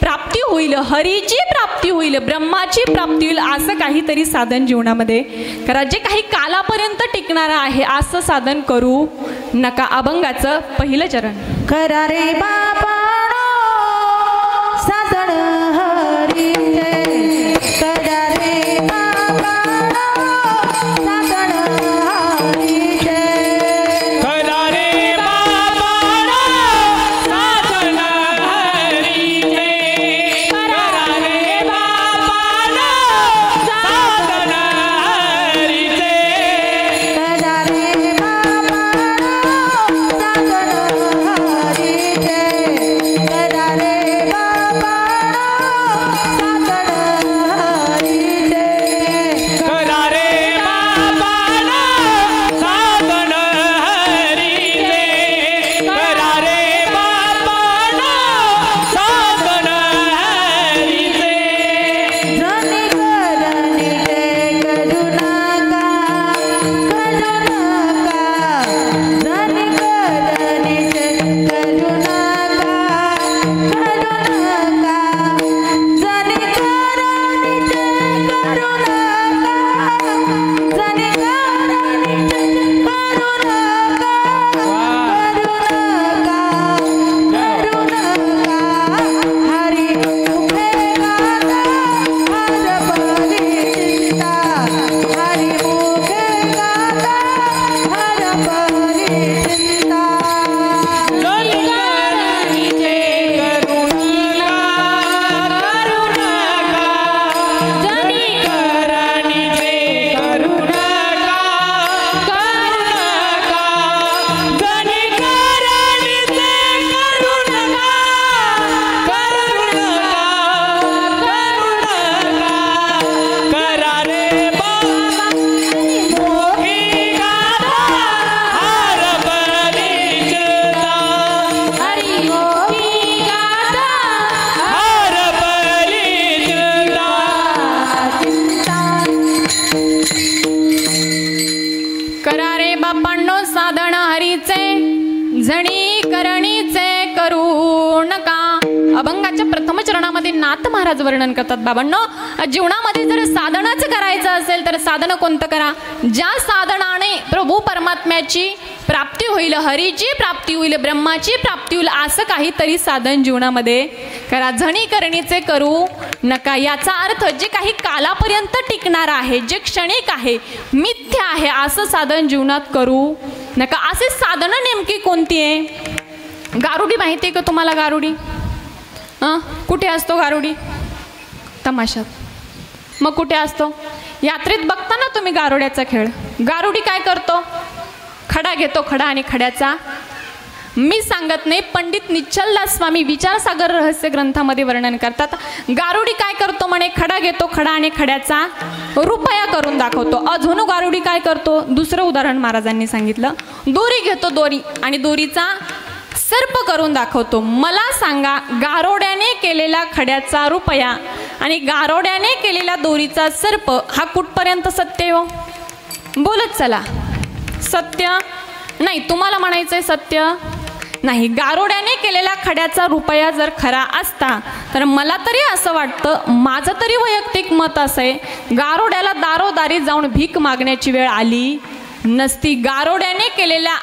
प्राप्ती होईल, हरीची प्राप्ती होईल, ब्रह्माची प्राप्ती होईल असं काहीतरी साधन जीवनामध्ये करा. जे काही कालापर्यंत टिकणारं आहे असं साधन करू नका. अभंगाचं पहिलं चरण. करा रे बाबा साधन हरीचे. करा रे बाबा साधन हरीचे. करा रे बाबा साधन हरीचे. करा रे बाबा साधन हरीचे. करा रे बाबा साधन हरीचे. करा रे बाबा बापांनो साधन हरीचे झणी करणीचे करू नका. अभंगाच्या प्रथम चरणामध्ये नाथ महाराज वर्णन करतात. बाबांनो, जीवनामध्ये जर साधनाचं करायचं असेल तर साधन कोणतं करा? ज्या साधनाने प्रभू परमात्म्याची प्राप्ती होईल, हरीची प्राप्ती होईल, ब्रह्माची प्राप्ती होईल, असं काहीतरी साधन जीवनामध्ये करा. झणी करणीचे करू नका. याचा अर्थ जे काही कालापर्यंत टिकणार आहे, जे क्षणिक आहे, मिथ्या आहे, असं साधन जीवनात करू नका. असे साधनं नेमकी कोणती आहे? गारुडी माहिती आहे का तुम्हाला? गारुडी कुठे असतो? गारुडी तमाशात. मग कुठे असतो? यात्रेत बघता ना तुम्ही गारुड्याचा खेळ. गारुडी काय करतो? खडा घेतो, खडा आणि खड्याचा. मी सांगत नाही, पंडित निश्चलदास स्वामी विचारसागर रहस्य ग्रंथामध्ये वर्णन करतात. गारुडी काय करतो म्हणे? खडा घेतो, खडा आणि खड्याचा रुपया करून दाखवतो. अजून गारुडी काय करतो? दुसरं उदाहरण महाराजांनी सांगितलं. दोरी घेतो, दोरी आणि दोरीचा सर्प करून दाखवतो. मला सांगा, गारोड्याने केलेला खड्याचा रुपया आणि गारोड्याने केलेला दोरीचा सर्प हा कुठपर्यंत सत्य हो? बोलत चला. सत्य नाही. तुम्हाला म्हणायचंय सत्य नाही. गारोड्याने केलेला खड्याचा रुपया जर खरा असता तर मला तरी असं वाटतं, माझं तरी वैयक्तिक मत असं आहे, गारोड्याला दारोदारी जाऊन भीक मागण्याची वेळ आली नसती. गारोड्याने केलेला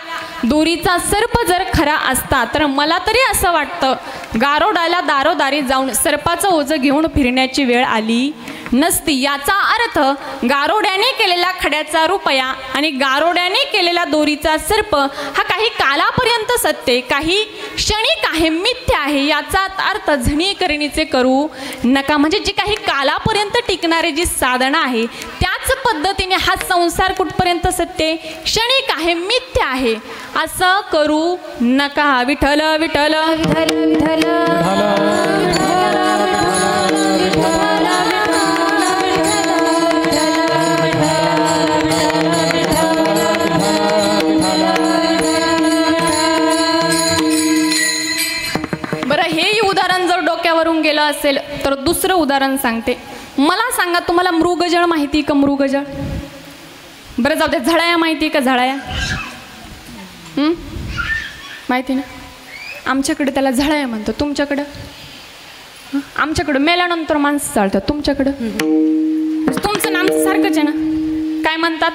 दोरीचा सर्प जर खरा असता तर मला तरी असं वाटतं, गारोड्याला दारोदारी जाऊन सर्पाचं ओझं घेऊन फिरण्याची वेळ आली नसती. याचा अर्थ गारोड्याने केलेला खड्याचा रुपया आणि गारोड्याने केलेला दोरीचा सर्प हा काही कालापर्यंत सत्य, काही क्षणिक आहे, मिथ्या आहे. याचा अर्थ झणी करणीचे करू नका. म्हणजे जी काही कालापर्यंत टिकणारी जी साधना आहे, त्याच पद्धतीने हा संसार कुठपर्यंत सत्य, क्षणिक आहे, मिथ्या आहे, असं करू नका. विठ्ठल विठ्ठल विठ्ठल विठ्ठल. बरं, हेही उदाहरण जर डोक्यावरून गेलं असेल तर दुसरं उदाहरण सांगते. मला सांगा, तुम्हाला मृगजळ माहिती का? मृगजळ. बरं जाऊ दे, झळाया माहिती का? झळाया माहिती ना? आमच्याकडे त्याला झळाया म्हणतो. तुमच्याकडं? आमच्याकडं मेल्यानंतर माणसं चालतात. तुमच्याकडं? तुमचं नाम सारखंच आहे ना? काय म्हणतात?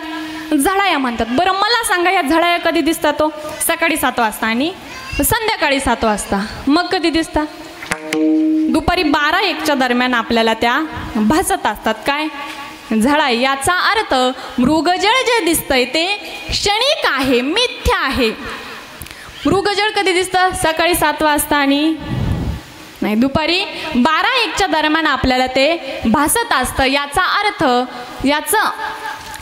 झळाया म्हणतात. बरं मला सांगा, या झळाया कधी दिसतात? तो सकाळी 7 वाजता आणि संध्याकाळी 7 वाजता. मग कधी दिसतात? दुपारी 12-1च्या दरम्यान आपल्याला त्या भासत असतात. काय? झळा. याचा अर्थ मृगजळ जे दिसतंय ते क्षणिक आहे, मिथ्या आहे. मृगजळ कधी दिसतं? सकाळी 7 वाजता आणि नाही, दुपारी 12-1च्या दरम्यान आपल्याला ते भासत असतं. याचा अर्थ याचं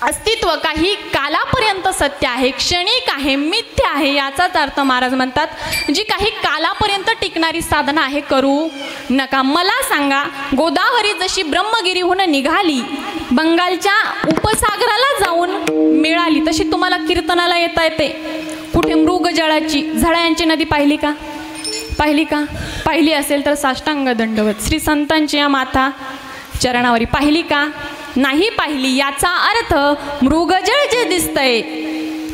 अस्तित्व काही कालापर्यंत सत्य आहे, क्षणिक आहे, मिथ्या आहे. याचाच अर्थ महाराज म्हणतात, जी काही कालापर्यंत टिकणारी साधना आहे करू नका. मला सांगा, गोदावरी जशी ब्रह्मगिरीहून निघाली, बंगालच्या उपसागराला जाऊन मिळाली, तशी तुम्हाला कीर्तनाला येता येते. कुठे? मृगजळाची, झळायांची नदी पाहिली का? पाहिली का? पाहिली असेल तर साष्टांग दंडवत श्री संतांची या माता चरणावरी. पाहिली का? नाही पाहिली. याचा अर्थ मृगजळ जे दिसतंय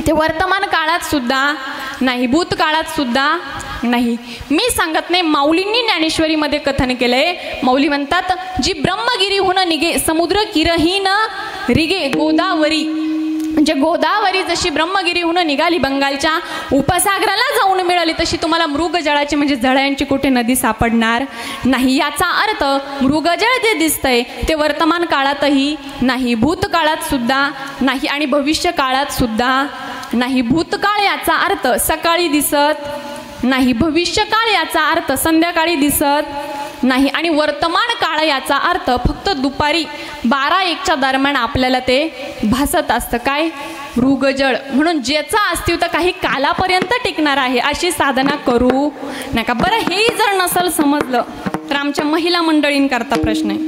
ते वर्तमान काळात सुद्धा नाही, भूतकाळात सुद्धा नाही. मी सांगत नाही, माऊलींनी ज्ञानेश्वरीमध्ये कथन केलंय. माऊली म्हणतात, जी ब्रह्मगिरीहून निघे समुद्र किरहीन रिगे गोदावरी. म्हणजे गोदावरी जशी ब्रह्मगिरीहून निघाली, बंगालच्या उपसागराला जाऊन मिळाली, तशी तुम्हाला मृगजळाची म्हणजे झळ्यांची कुठे नदी सापडणार नाही. याचा अर्थ मृगजळ जे दिसतंय ते वर्तमान काळातही नाही, भूतकाळात सुद्धा नाही आणि भविष्य काळात सुद्धा नाही. भूतकाळ याचा अर्थ सकाळी दिसत नाही, भविष्यकाळ याचा अर्थ संध्याकाळी दिसत नाही आणि वर्तमान काळ याचा अर्थ फक्त दुपारी 12-1च्या दरम्यान आपल्याला ते भासत असतं. काय? मृगजळ. म्हणून ज्याचं अस्तित्व काही कालापर्यंत टिकणार आहे अशी साधना करू नका. बरं, हेही जर नसेल समजलं तर आमच्या महिला मंडळींकरता प्रश्न आहे.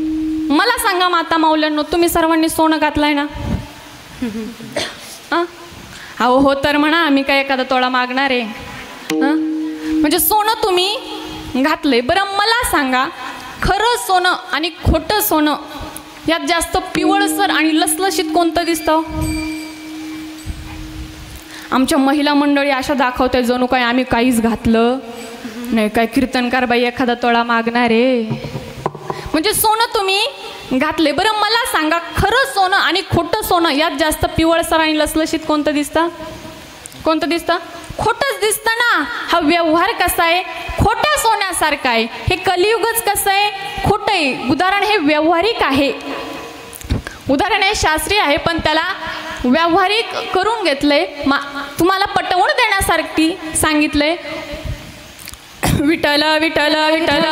मला सांगा माता माऊल्यांनो, तुम्ही सर्वांनी सोनं घातलंय ना? अहो हो तर म्हणा, आम्ही काय एखादा तोळा मागणार आहे? म्हणजे सोनं तुम्ही घातलंय. बरं मला सांगा, खरं सोनं आणि खोटं सोनं यात जास्त पिवळसर आणि लसलशीत कोणतं दिसतं? आमच्या महिला मंडळी अशा दाखवताय जणू काय आम्ही काहीच घातलं नाही, काय कीर्तनकार बाई एखादा तोळा मागणार आहे. म्हणजे सोनं तुम्ही घातले. बरं मला सांगा, खरं सोनं आणि खोटं सोनं यात जास्त पिवळसर आणि लसलशीत कोणतं दिसतं? कोणतं दिसतं? खोटंच दिसतं ना. हा व्यवहार कसा आहे? खोट्या सोन्यासारखा आहे. हे कलियुगच कसं आहे? खोटं आहे. उदाहरण हे व्यावहारिक आहे, उदाहरण हे शास्त्रीय आहे, पण त्याला व्यावहारिक करून घेतलंय, तुम्हाला पटवून देण्यासारखी सांगितलंय. विठ्ठल विठ्ठल विठ्ठल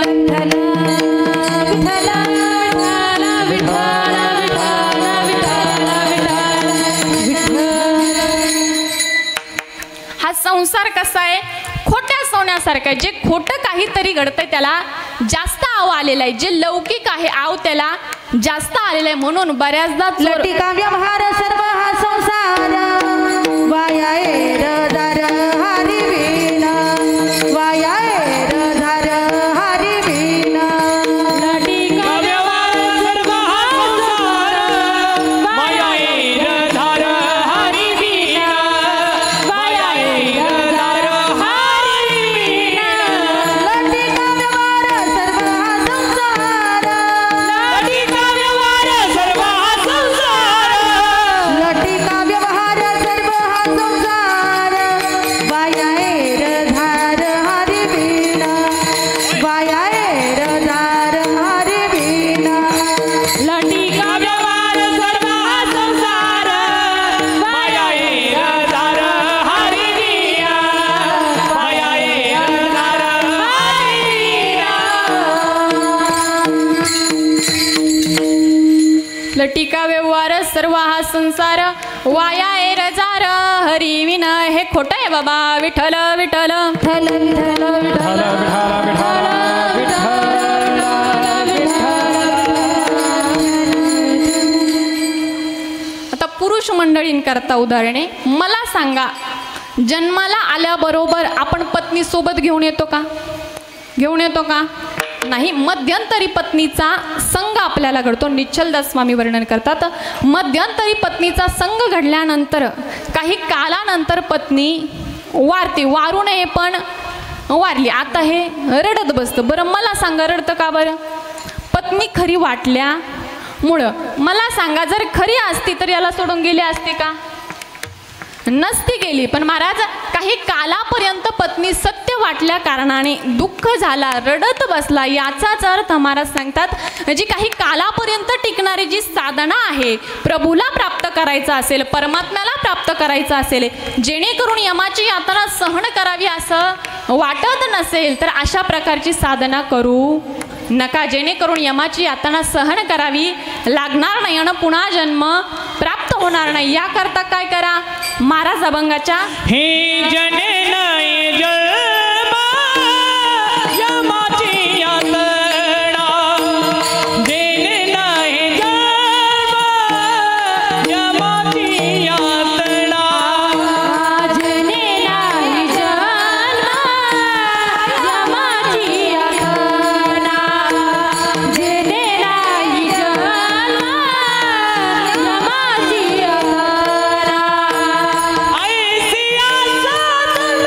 हा संसार कसा आहे? खोट्या सोन्यासारखा आहे. जे खोटं काहीतरी घडतंय त्याला जास्त आव आलेला आहे, जे लौकिक आहे आव त्याला जास्त आलेला आहे. म्हणून बऱ्याचदा लटिका व्यवहार सर्व हा संसार वाया दार हरी वीणा, वाया धार हरी वीणा. लटिका व्यवहार सर्व हा संसार वाया धार हरी वीणा, वाया धार हरी वीणा. लटिका व्यवहार सर्व हा संसार, लटिका व्यवहार सर्व हा संसार, लटिका व्यवहार सर्व हा संसार वाया धार हरी वीणा, वाया धार हरी वीणा. लटिका व्यवहार सर्व हा संसार वाया धार हरी वीणा, वाया धार हरी वीणा. लटिका व्यवहार सर्व हा संसार वाया रजार हरी विन. हे खोटं आहे बाबा. विठ्ठल विठ्ठल आता पुरुष मंडळींकरता उदाहरणे मला सांगा, जन्माला आल्याबरोबर आपण पत्नी सोबत घेऊन येतो का? घेऊन येतो का? नाही. मध्यंतरी पत्नीचा संग आपल्याला घडतो. निश्चलदास स्वामी वर्णन करतात, मध्यंतरी पत्नीचा संग घडल्यानंतर काही कालानंतर पत्नी वारते. वारू नये पण वारली. आता हे रडत बसतं. बरं मला सांगा, रडतं का बरं? पत्नी खरी वाटल्यामुळं. मला सांगा, जर खरी असती तर याला सोडून गेली असते का? नसती गेली. पण महाराज काही कालापर्यंत पत्नी सत्य वाटल्या कारणाने दुःख झाला, रडत बसला. याचाच अर्थ महाराज सांगतात, जी काही कालापर्यंत टिकणारी जी साधना आहे, प्रभूला प्राप्त करायचं असेल, परमात्म्याला प्राप्त करायचं असेल, जेणेकरून यमाची यातना सहन करावी असं वाटत नसेल तर अशा प्रकारची साधना करू नका, जेणेकरून यमाची यातना सहन करावी लागणार नाही आणि पुन्हा जन्म प्राप्त होणार नाही. याकरता काय करा? महाराज अभंगाच्या हे जने नाही जन्म यमाची यातना, देने नाही जन्म यमाची यातना, जने नाही जन्म यमाची यातना, जने नाही जन्म यमाची यातना. ऐसी आसात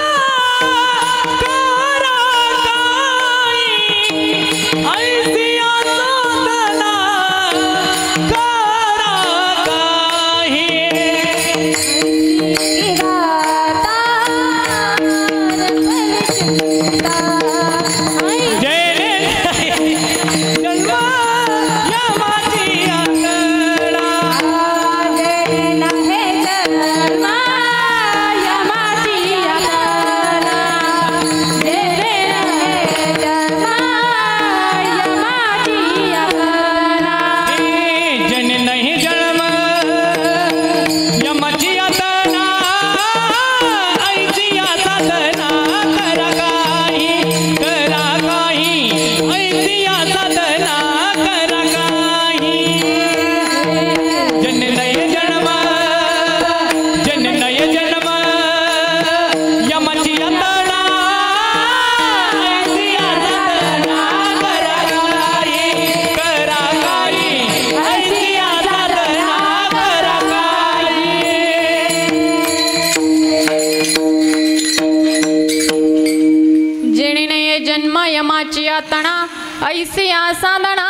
ऐसे या साधना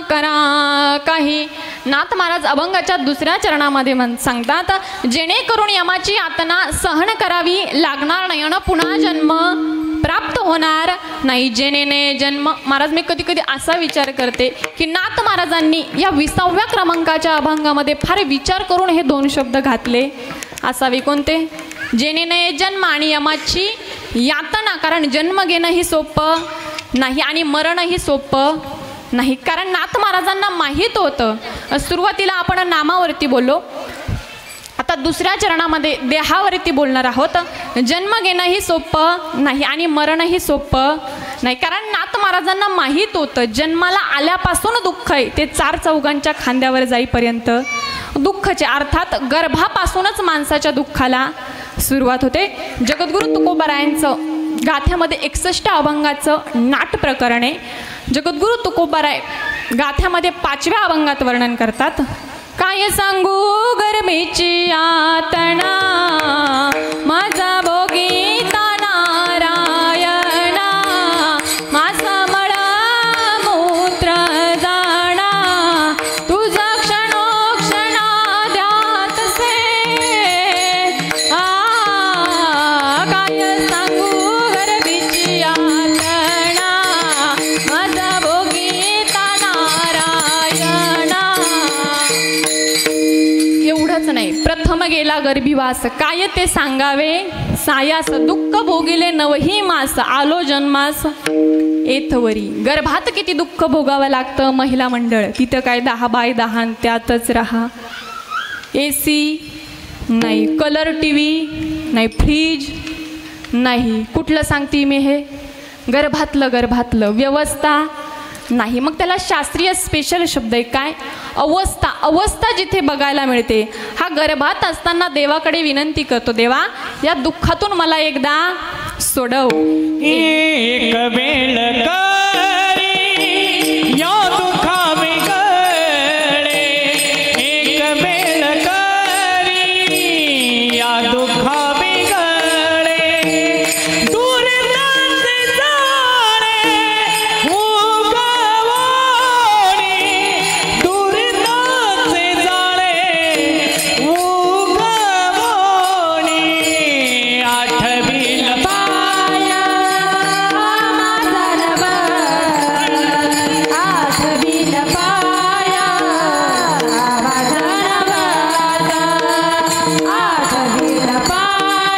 करा काही. नाथ महाराज अभंगाच्या दुसऱ्या चरणामध्ये सांगतात, जेणेकरून यमाची यातना सहन करावी लागणार नाही आणि पुन्हा जन्म प्राप्त होणार नाही. जेणे जन्म. महाराज मी कधी कधी असा विचार करते की नाथ महाराजांनी या 20व्या क्रमांकाच्या अभंगामध्ये फार विचार करून हे 2 शब्द घातले असावे. कोणते? जेणे जन्म आणि यमाची यातना. कारण जन्म घेणं ही सोपं नाही आणि मरणही सोपं नाही. कारण नाथ महाराजांना माहीत होतं. सुरुवातीला आपण नामावरती बोललो, आता दुसऱ्या चरणामध्ये देहावरती बोलणार आहोत. जन्म घेणंही सोपं नाही आणि मरणही सोपं नाही. कारण नाथ महाराजांना माहीत होतं जन्माला आल्यापासून दुःख आहे ते 4 चौघांच्या खांद्यावर जाईपर्यंत दुःखाचे. अर्थात गर्भापासूनच माणसाच्या दुःखाला सुरुवात होते. जगद्गुरु तुकोबारायांचं गाथ्यामध्ये 61 अभंगाचं नाट प्रकरण आहे. जगद्गुरु तुकोबाराय गाथ्यामध्ये 5व्या अभंगात वर्णन करतात. काय सांगू गरमीची यातना माझा भोगीता नारायणा, माझा मळा मूत्र जाणा तुझा क्षणोक्षणा ध्यात से. काय सांगू गरमीची यातना माझा भोगीता नारायणा. एवढंच नाही, प्रथम गेला गर्भीवास काय ते सांगावे सायास, दुःख भोगिले नवही मास आलो जन्मास एथवरी. गर्भात किती दुःख भोगावं लागतं महिला मंडळ. तिथं काय 10 बाय 10 त्यातच राहा. AC नाही, कलर TV नाही, फ्रीज नाही. कुठलं सांगते मी हे? गर्भातलं व्यवस्था नाही. मग त्याला शास्त्रीय स्पेशल शब्द आहे काय? अवस्था. अवस्था जिथे बघायला मिळते. हा गर्भात असताना देवाकडे विनंती करतो, देवा या दुःखातून मला एकदा सोडव. एक वेळ करी या दुःखा वेगळे, एक वेळ करी या दुःखा वेगळे, दूर नाचे जाणे उगवणे, दूर नाचे जाणे उगवणे, आठवील पाया माझा नवा, आठवील पाया माझा नवाचा, आठवील पाया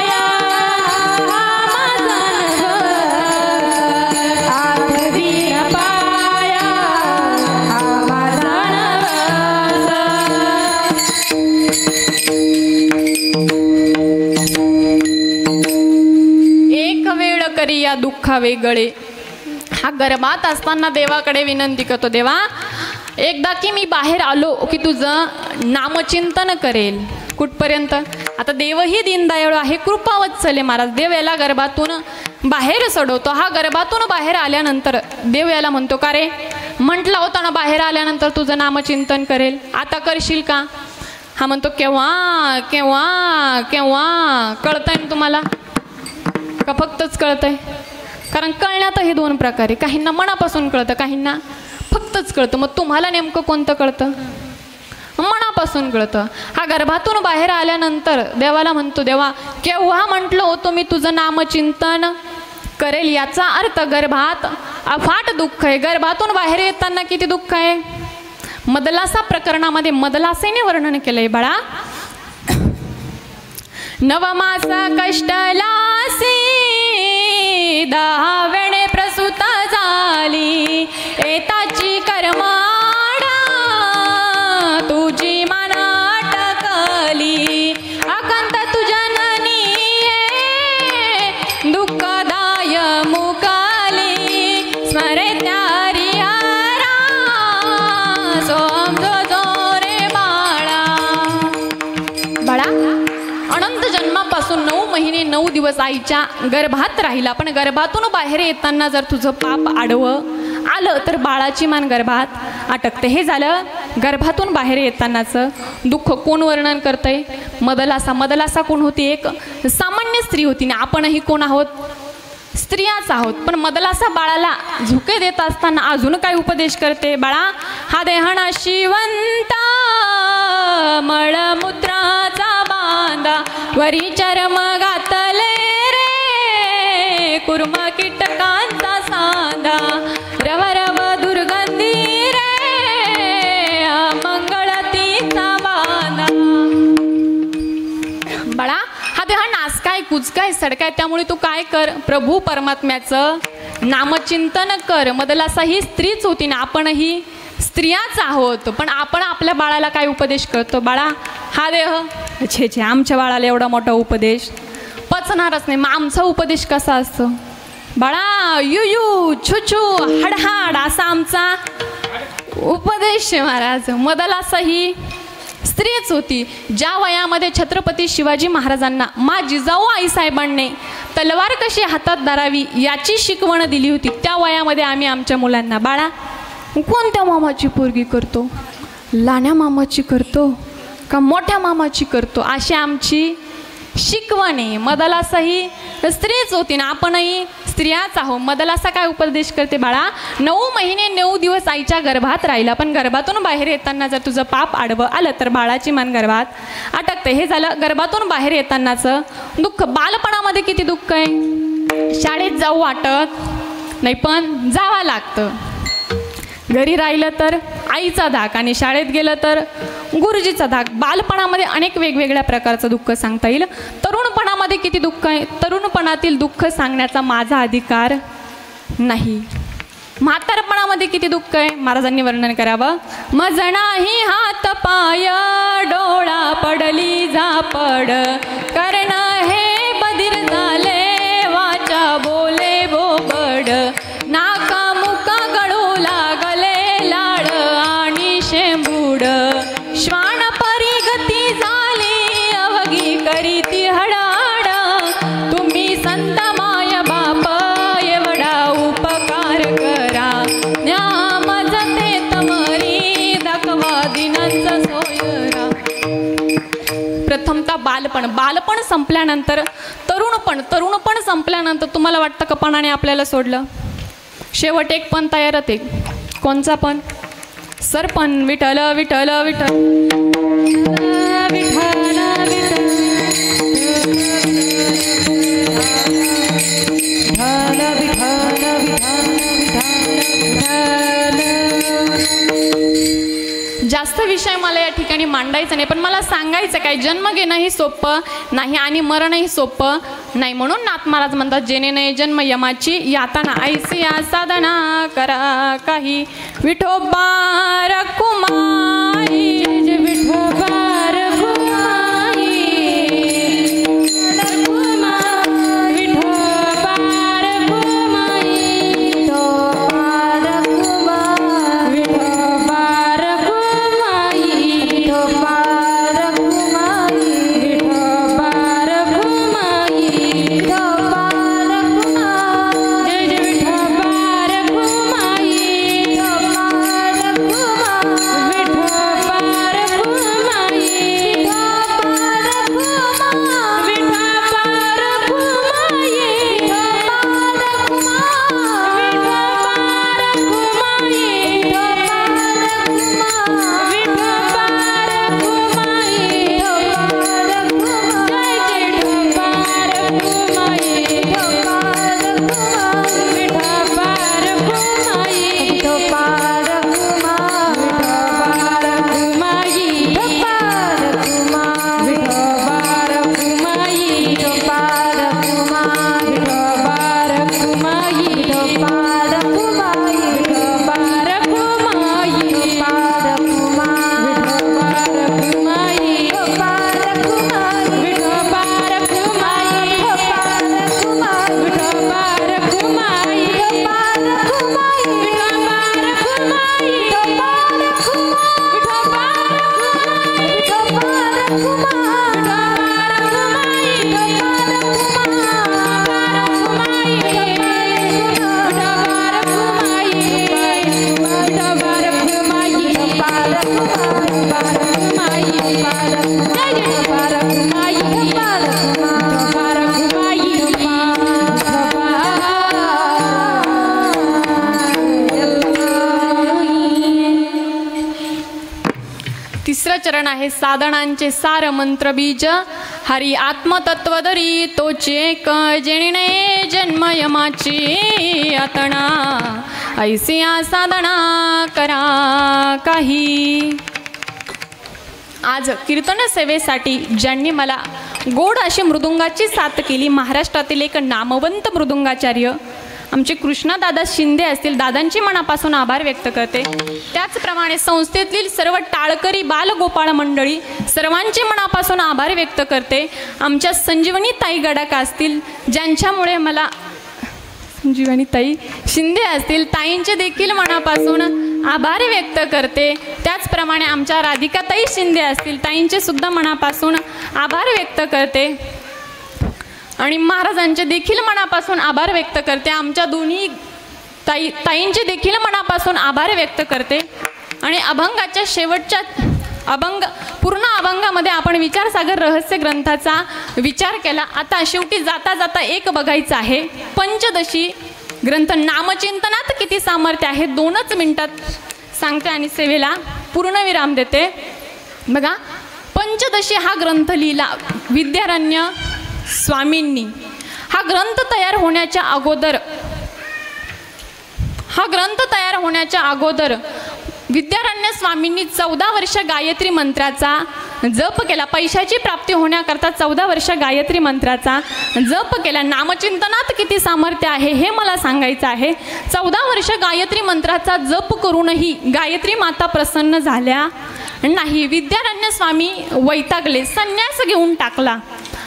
माझा नवा, आठवील पाया माझा एक वेळ करी या दुःखा वेगळे. हा गर्भात असताना देवाकडे विनंती करतो, देवा एकदा की मी बाहेर आलो की तुझं नामचिंतन करेल. कुठपर्यंत? आता देवही दीनदयाळू आहे, कृपावत्सल आहे महाराज. देव याला गर्भातून बाहेर सोडवतो. हा गर्भातून बाहेर आल्यानंतर देव याला म्हणतो, का रे म्हटलं होतं ना बाहेर आल्यानंतर तुझं नामचिंतन करेल, आता करशील का? हा म्हणतो, केव्हा केव्हा केव्हा. कळतंय ना तुम्हाला का फक्तच कळतंय? कारण कळण्यातही 2 प्रकारे. काहींना मनापासून कळतं, काहींना फक्तच कळतं. मग तुम्हाला नेमकं कोणतं कळतं? मनापासून कळतं. हा गर्भातून बाहेर आल्यानंतर देवाला म्हणतो, देवा केव्हा म्हटलं होतं मी तुझं नामचिंतन करेल. याचा अर्थ गर्भात अफाट दुःख आहे. गर्भातून बाहेर येताना किती दुःख आहे. मदलासा प्रकरणामध्ये मदलासेने वर्णन केलंय बाळा. नवमास कष्टलासी 10 वेळे प्रसूत झाली, एताची कर्माडा तुझी मना टकली, अकंत तुझ्या ननी दुःखदाय मुकाली, स्मरे त्यारी हरा समजो जोरे बाळा. बाळा अनंत जन्मापासून 9 महिने 9 दिवस आईच्या गर्भात राहिला. पण गर्भातून बाहेर येताना जर तुझं पाप आडवं आलं तर बाळाची मान गर्भात अटकते. हे झालं गर्भातून बाहेर येतानाचं दुःख. कोण वर्णन करतंय? मदलासा. मदलासा कोण होती? एक सामान्य स्त्री होती ना. आपणही कोण आहोत? स्त्रियाच आहोत. पण मदलासा बाळाला झुके देत असताना अजून काय उपदेश करते? बाळा, हा देह नाशिवंता मळमूत्राचा बांधा वरी चर्म घातले रे कुर्म कीटकांचा सांदा रवरव दुर्गंधी रे मंगळतीचा बांधा. बाळा, हा देह नासकाय कुचकाय सडकाय, त्यामुळे तू काय कर? प्रभू परमात्म्याचं नामचिंतन कर. मदलासा ही स्त्रीच होती ना, आपणही स्त्रियाच आहोत. पण आपण आपल्या बाळाला काय उपदेश करतो? बाळा, हा देह छे छे, आमच्या बाळाला एवढा मोठा उपदेश पचणारच नाही. मग आमचा उपदेश कसा असतो? बाळा, यू यू छू छू हडहाड असा आमचा उपदेश महाराज. मदलासा ही स्त्रीच होती. ज्या वयामध्ये छत्रपती शिवाजी महाराजांना मा जिजाऊ आईसाहेबांनी तलवार कशी हातात धरावी याची शिकवण दिली होती, त्या वयामध्ये आम्ही आमच्या मुलांना, बाळा कोणत्या मामाची पोरगी करतो? लहान्या मामाची करतो का मोठ्या मामाची करतो? अशी आमची शिकवण आहे. मदलासा ही स्त्रीच होती ना, आपणही स्त्रियाच आहोत. मदलासा काय उपदेश करते? बाळा, 9 महिने 9 दिवस आईच्या गर्भात राहिला, पण गर्भातून बाहेर येताना जर तुझं पाप आडवं आलं तर बाळाची मान गर्भात अटकते. हे झालं गर्भातून बाहेर येतानाचं दुःख. बालपणामध्ये किती दुःख आहे. शाळेत जाऊ वाटत नाही पण जावं लागतं. घरी राहिलं तर आईचा धाक आणि शाळेत गेलं तर गुरुजीचा धाक. बालपणामध्ये अनेक वेगवेगळ्या प्रकारचं दुःख सांगता येईल. तरुणपणामध्ये किती दुःख आहे. तरुणपणातील दुःख सांगण्याचा माझा अधिकार नाही. म्हातारपणामध्ये किती दुःख आहे महाराजांनी वर्णन करावं. मज नाही हात पाय डोळा पडली झापड कर्ण हे बधीर झाले वाचा बोले बोबड नाका मुका गळू लागले लाड आणि शेंबूड श्वान परी गती झाली अवघी करीती हडाड तुम्ही संत माय बाप एवढा उपकार करा न्यामजते तमरी दाखवा दिनांचा सोयरा. प्रथमतः बालपण संपल्यानंतर तरुणपण संपल्यानंतर तुम्हाला वाटतं का पणाने आपल्याला सोडलं? शेवट एक पण तयार होते. कोणचा पण? सरपण. विठ्ठल विठ्ठल विठ्ठल जास्त विषय मला या ठिकाणी मांडायचा नाही, पण मला सांगायचं काय, जन्म घेणं ही सोपं नाही आणि मरणही सोपं नाही. म्हणून नाथ महाराज म्हणतात, जेणे नाही जन्म यमाची यातना ऐसी या साधना करा काही विठोबा रखुमाई विठोबा विठोबा चरण आहे साधनांचे सार मंत्र बीज हरी आत्मतत्वदरी तोची एक जेणे जन्म यमाची अतना ऐसिया साधना करा काही। आज कीर्तन सेवेसाठी ज्यांनी मला गोड अशी मृदुंगाची साथ केली महाराष्ट्रातील एक नामवंत मृदुंगाचार्य आमचे कृष्णदादा शिंदे असतील, दादांची मनापासून आभार व्यक्त करते। त्याचप्रमाणे संस्थेतील सर्व टाळकरी बालगोपाळ मंडळी सर्वांचे मनापासून आभार व्यक्त करते। आमच्या संजीवनी ताई गडाका असतील ज्यांच्यामुळे मला संजीवनी ताई शिंदे असतील ताईंचे देखील मनापासून आभार व्यक्त करते। त्याचप्रमाणे आमच्या राधिकाताई शिंदे असतील ताईंचे सुद्धा मनापासून आभार व्यक्त करते आणि महाराजांचे देखील मनापासून आभार व्यक्त करते। आमच्या दोन्ही ताईंचे देखील मनापासून आभार व्यक्त करते आणि अभंगाच्या शेवटच्या पूर्ण अभंगामध्ये आपण विचारसागर रहस्य ग्रंथाचा विचार केला। आता शेवटी जाता जाता एक बघायचं आहे, पंचदशी ग्रंथ नामचिंतनात किती सामर्थ्य आहे 2च मिनिटात सांगते आणि सेवेला पूर्णविराम देते। बघा, पंचदशी हा ग्रंथ लिहिला विद्यारण्य स्वामींनी। हा ग्रंथ तयार होण्याच्या अगोदर विद्यारण्य स्वामींनी 14 वर्ष गायत्री मंत्राचा जप केला। पैशाची प्राप्ती होण्याकरता 14 वर्ष गायत्री मंत्राचा जप केला। नामचिंतनात किती सामर्थ्य आहे हे मला सांगायचं आहे। 14 वर्ष गायत्री मंत्राचा जप करूनही गायत्री माता प्रसन्न झाल्या नाही। विद्यारण्य स्वामी वैतागले, संन्यास घेऊन टाकला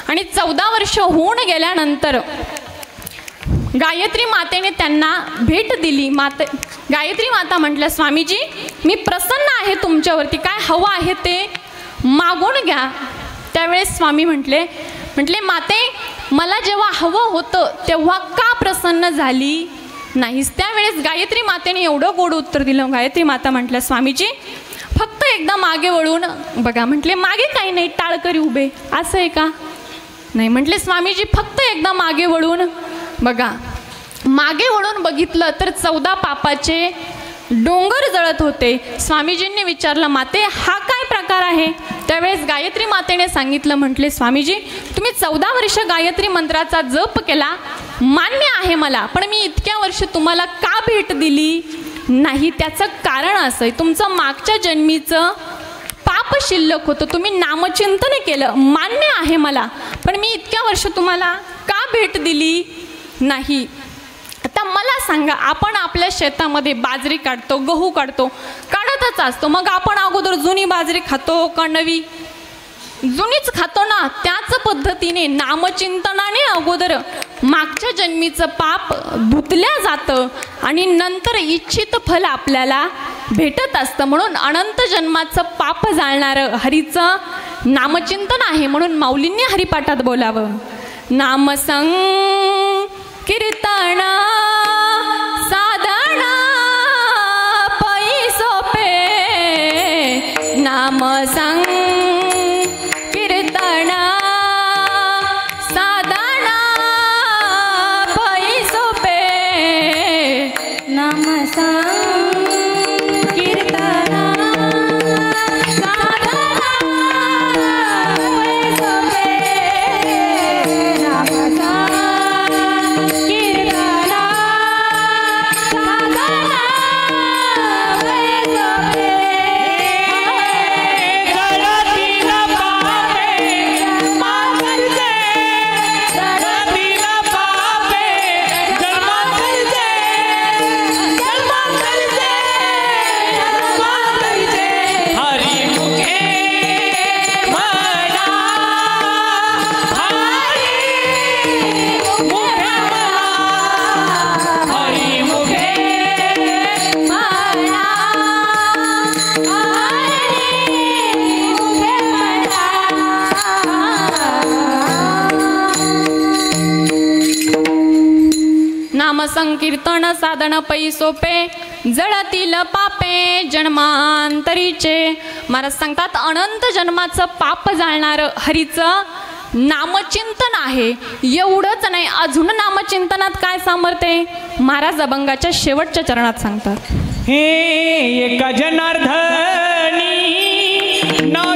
आणि 14 वर्ष होऊन गेल्यानंतर गायत्री मातेने त्यांना भेट दिली। गायत्री माता म्हटल्या, स्वामीजी मी प्रसन्न आहे तुमच्यावरती, काय हवं आहे ते मागून घ्या। त्यावेळेस स्वामी म्हटले माते मला जेव्हा हवं होतं तेव्हा का प्रसन्न झाली नाहीस? त्यावेळेस गायत्री मातेने एवढं गोड उत्तर दिलं। गायत्री माता म्हटल्या, स्वामीजी फक्त एकदा मागे वळून बघा। म्हटले मागे काही नाही, टाळकरी उभे असं आहे का? नाही। म्हटले स्वामीजी फक्त एकदा मागे वळून बघा। मागे वळून बघितलं तर 14 पापाचे डोंगर जळत होते। स्वामीजींनी विचारलं, माते हा काय प्रकार आहे? त्यावेळेस गायत्री मातेने सांगितलं, म्हटले स्वामीजी तुम्ही 14 वर्ष गायत्री मंत्राचा जप केला मान्य आहे मला, पण मी इतक्या वर्ष तुम्हाला का भेट दिली नाही? त्याचं कारण असं आहे, तुमचं मागच्या जन्मीचं पाप शिल्लक होतं, तुम्ही नामचिंतन केलं मान्य आहे मला, पण मी इतक्या वर्ष तुम्हाला का भेट दिली नाही? आता मला सांगा, आपण आपल्या शेतामध्ये बाजरी काढतो, गहू काढतो, काढतच असतो, मग आपण अगोदर जुनी बाजरी खातो का नवी? जुनीच खातो ना। त्याच पद्धतीने नामचिंतनाने अगोदर मागच्या जन्मीचं पाप धुतल्या जातं आणि नंतर इच्छित फल आपल्याला भेटत असतं। म्हणून अनंत जन्माचं पाप जाळणारं हरीचं नामचिंतन आहे। म्हणून माऊलींनी हरिपाठात बोलावं, नामसंग कीर्तन साधना पै सोपे, नामसंग कीर्तन साधना पै सोपे, नामसंग कीर्तन साधना पै सोपे, नामसंग संकीर्तन साधन पै सोपे, जळतील पापे जन्मांतरीचे। महाराज सांगतात अनंत जन्माचं पाप जाळणारं हरीचं नामचिंतन आहे। एवढंच नाही, अजून नामचिंतनात काय सामर्थ्य महाराज अभंगाच्या शेवटच्या चरणात सांगतात, हे एका जनार्दनी नाव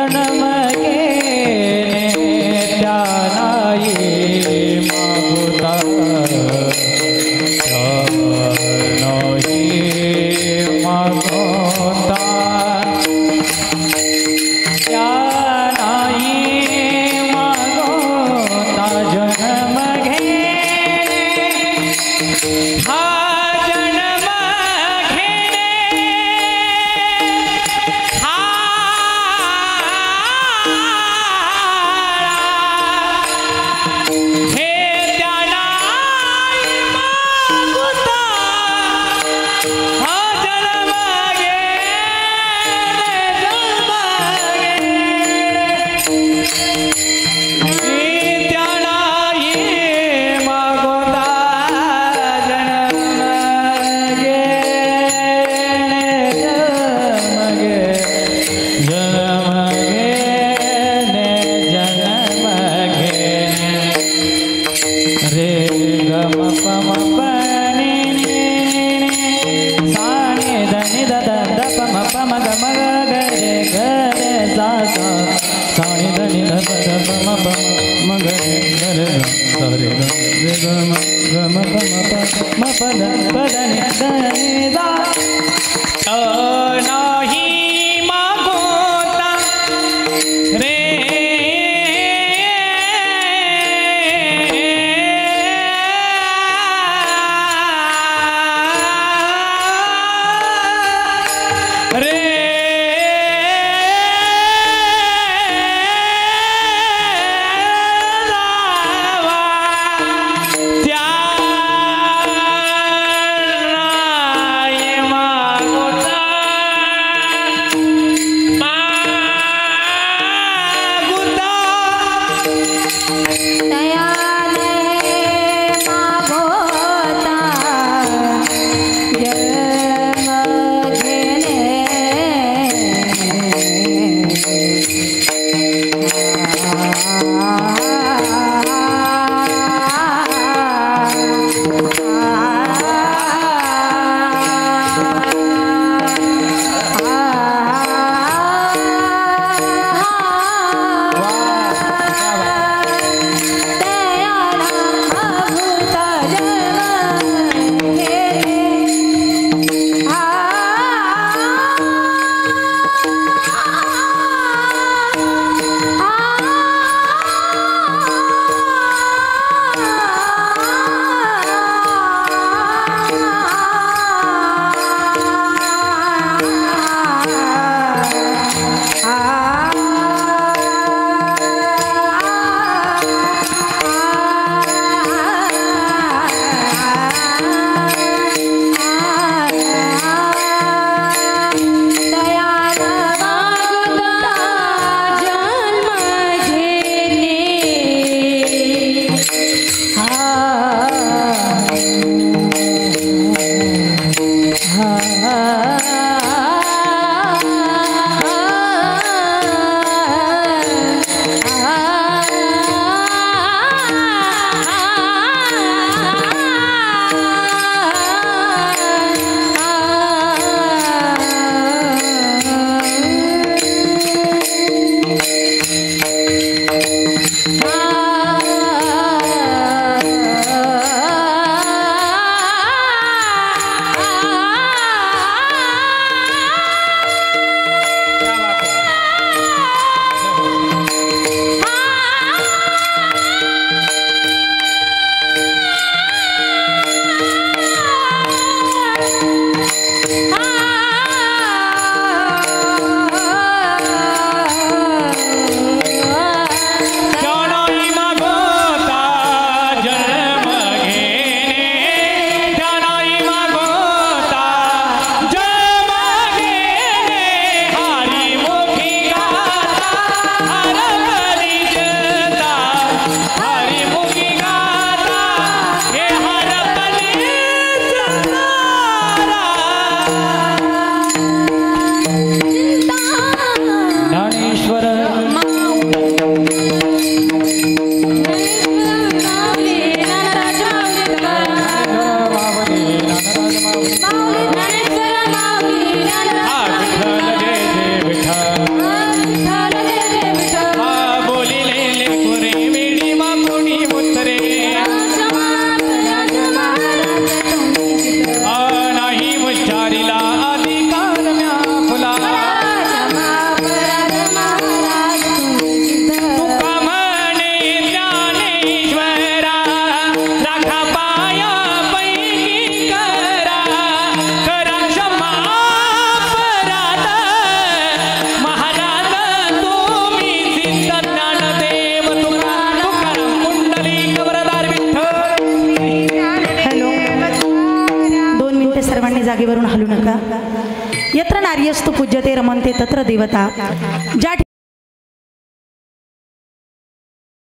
जन्म घेणे त्या नाही मागुता नाही मागुता त्या नाही मागुता जन्म घेणे हा जन्म घेणे हा हे त्या नाही मागुता हा जन्म घेणे जन्म घेणे त्या नाही मागुता जन्म घेणे जन्म घेणे रे गम पम पनि सानि धनि द पम पम गम ग रे ग रे सा सा सानि धनि द पम पम ग रे ग रे सा रे गम पम पम पद पदनि धनि दा नाही मागोता रे रे रावा त्या नाही मागोता जागेवरून हलू नका. यत्र नार्यस्तु पूज्यते रमन्ते तत्र देवता. ज्या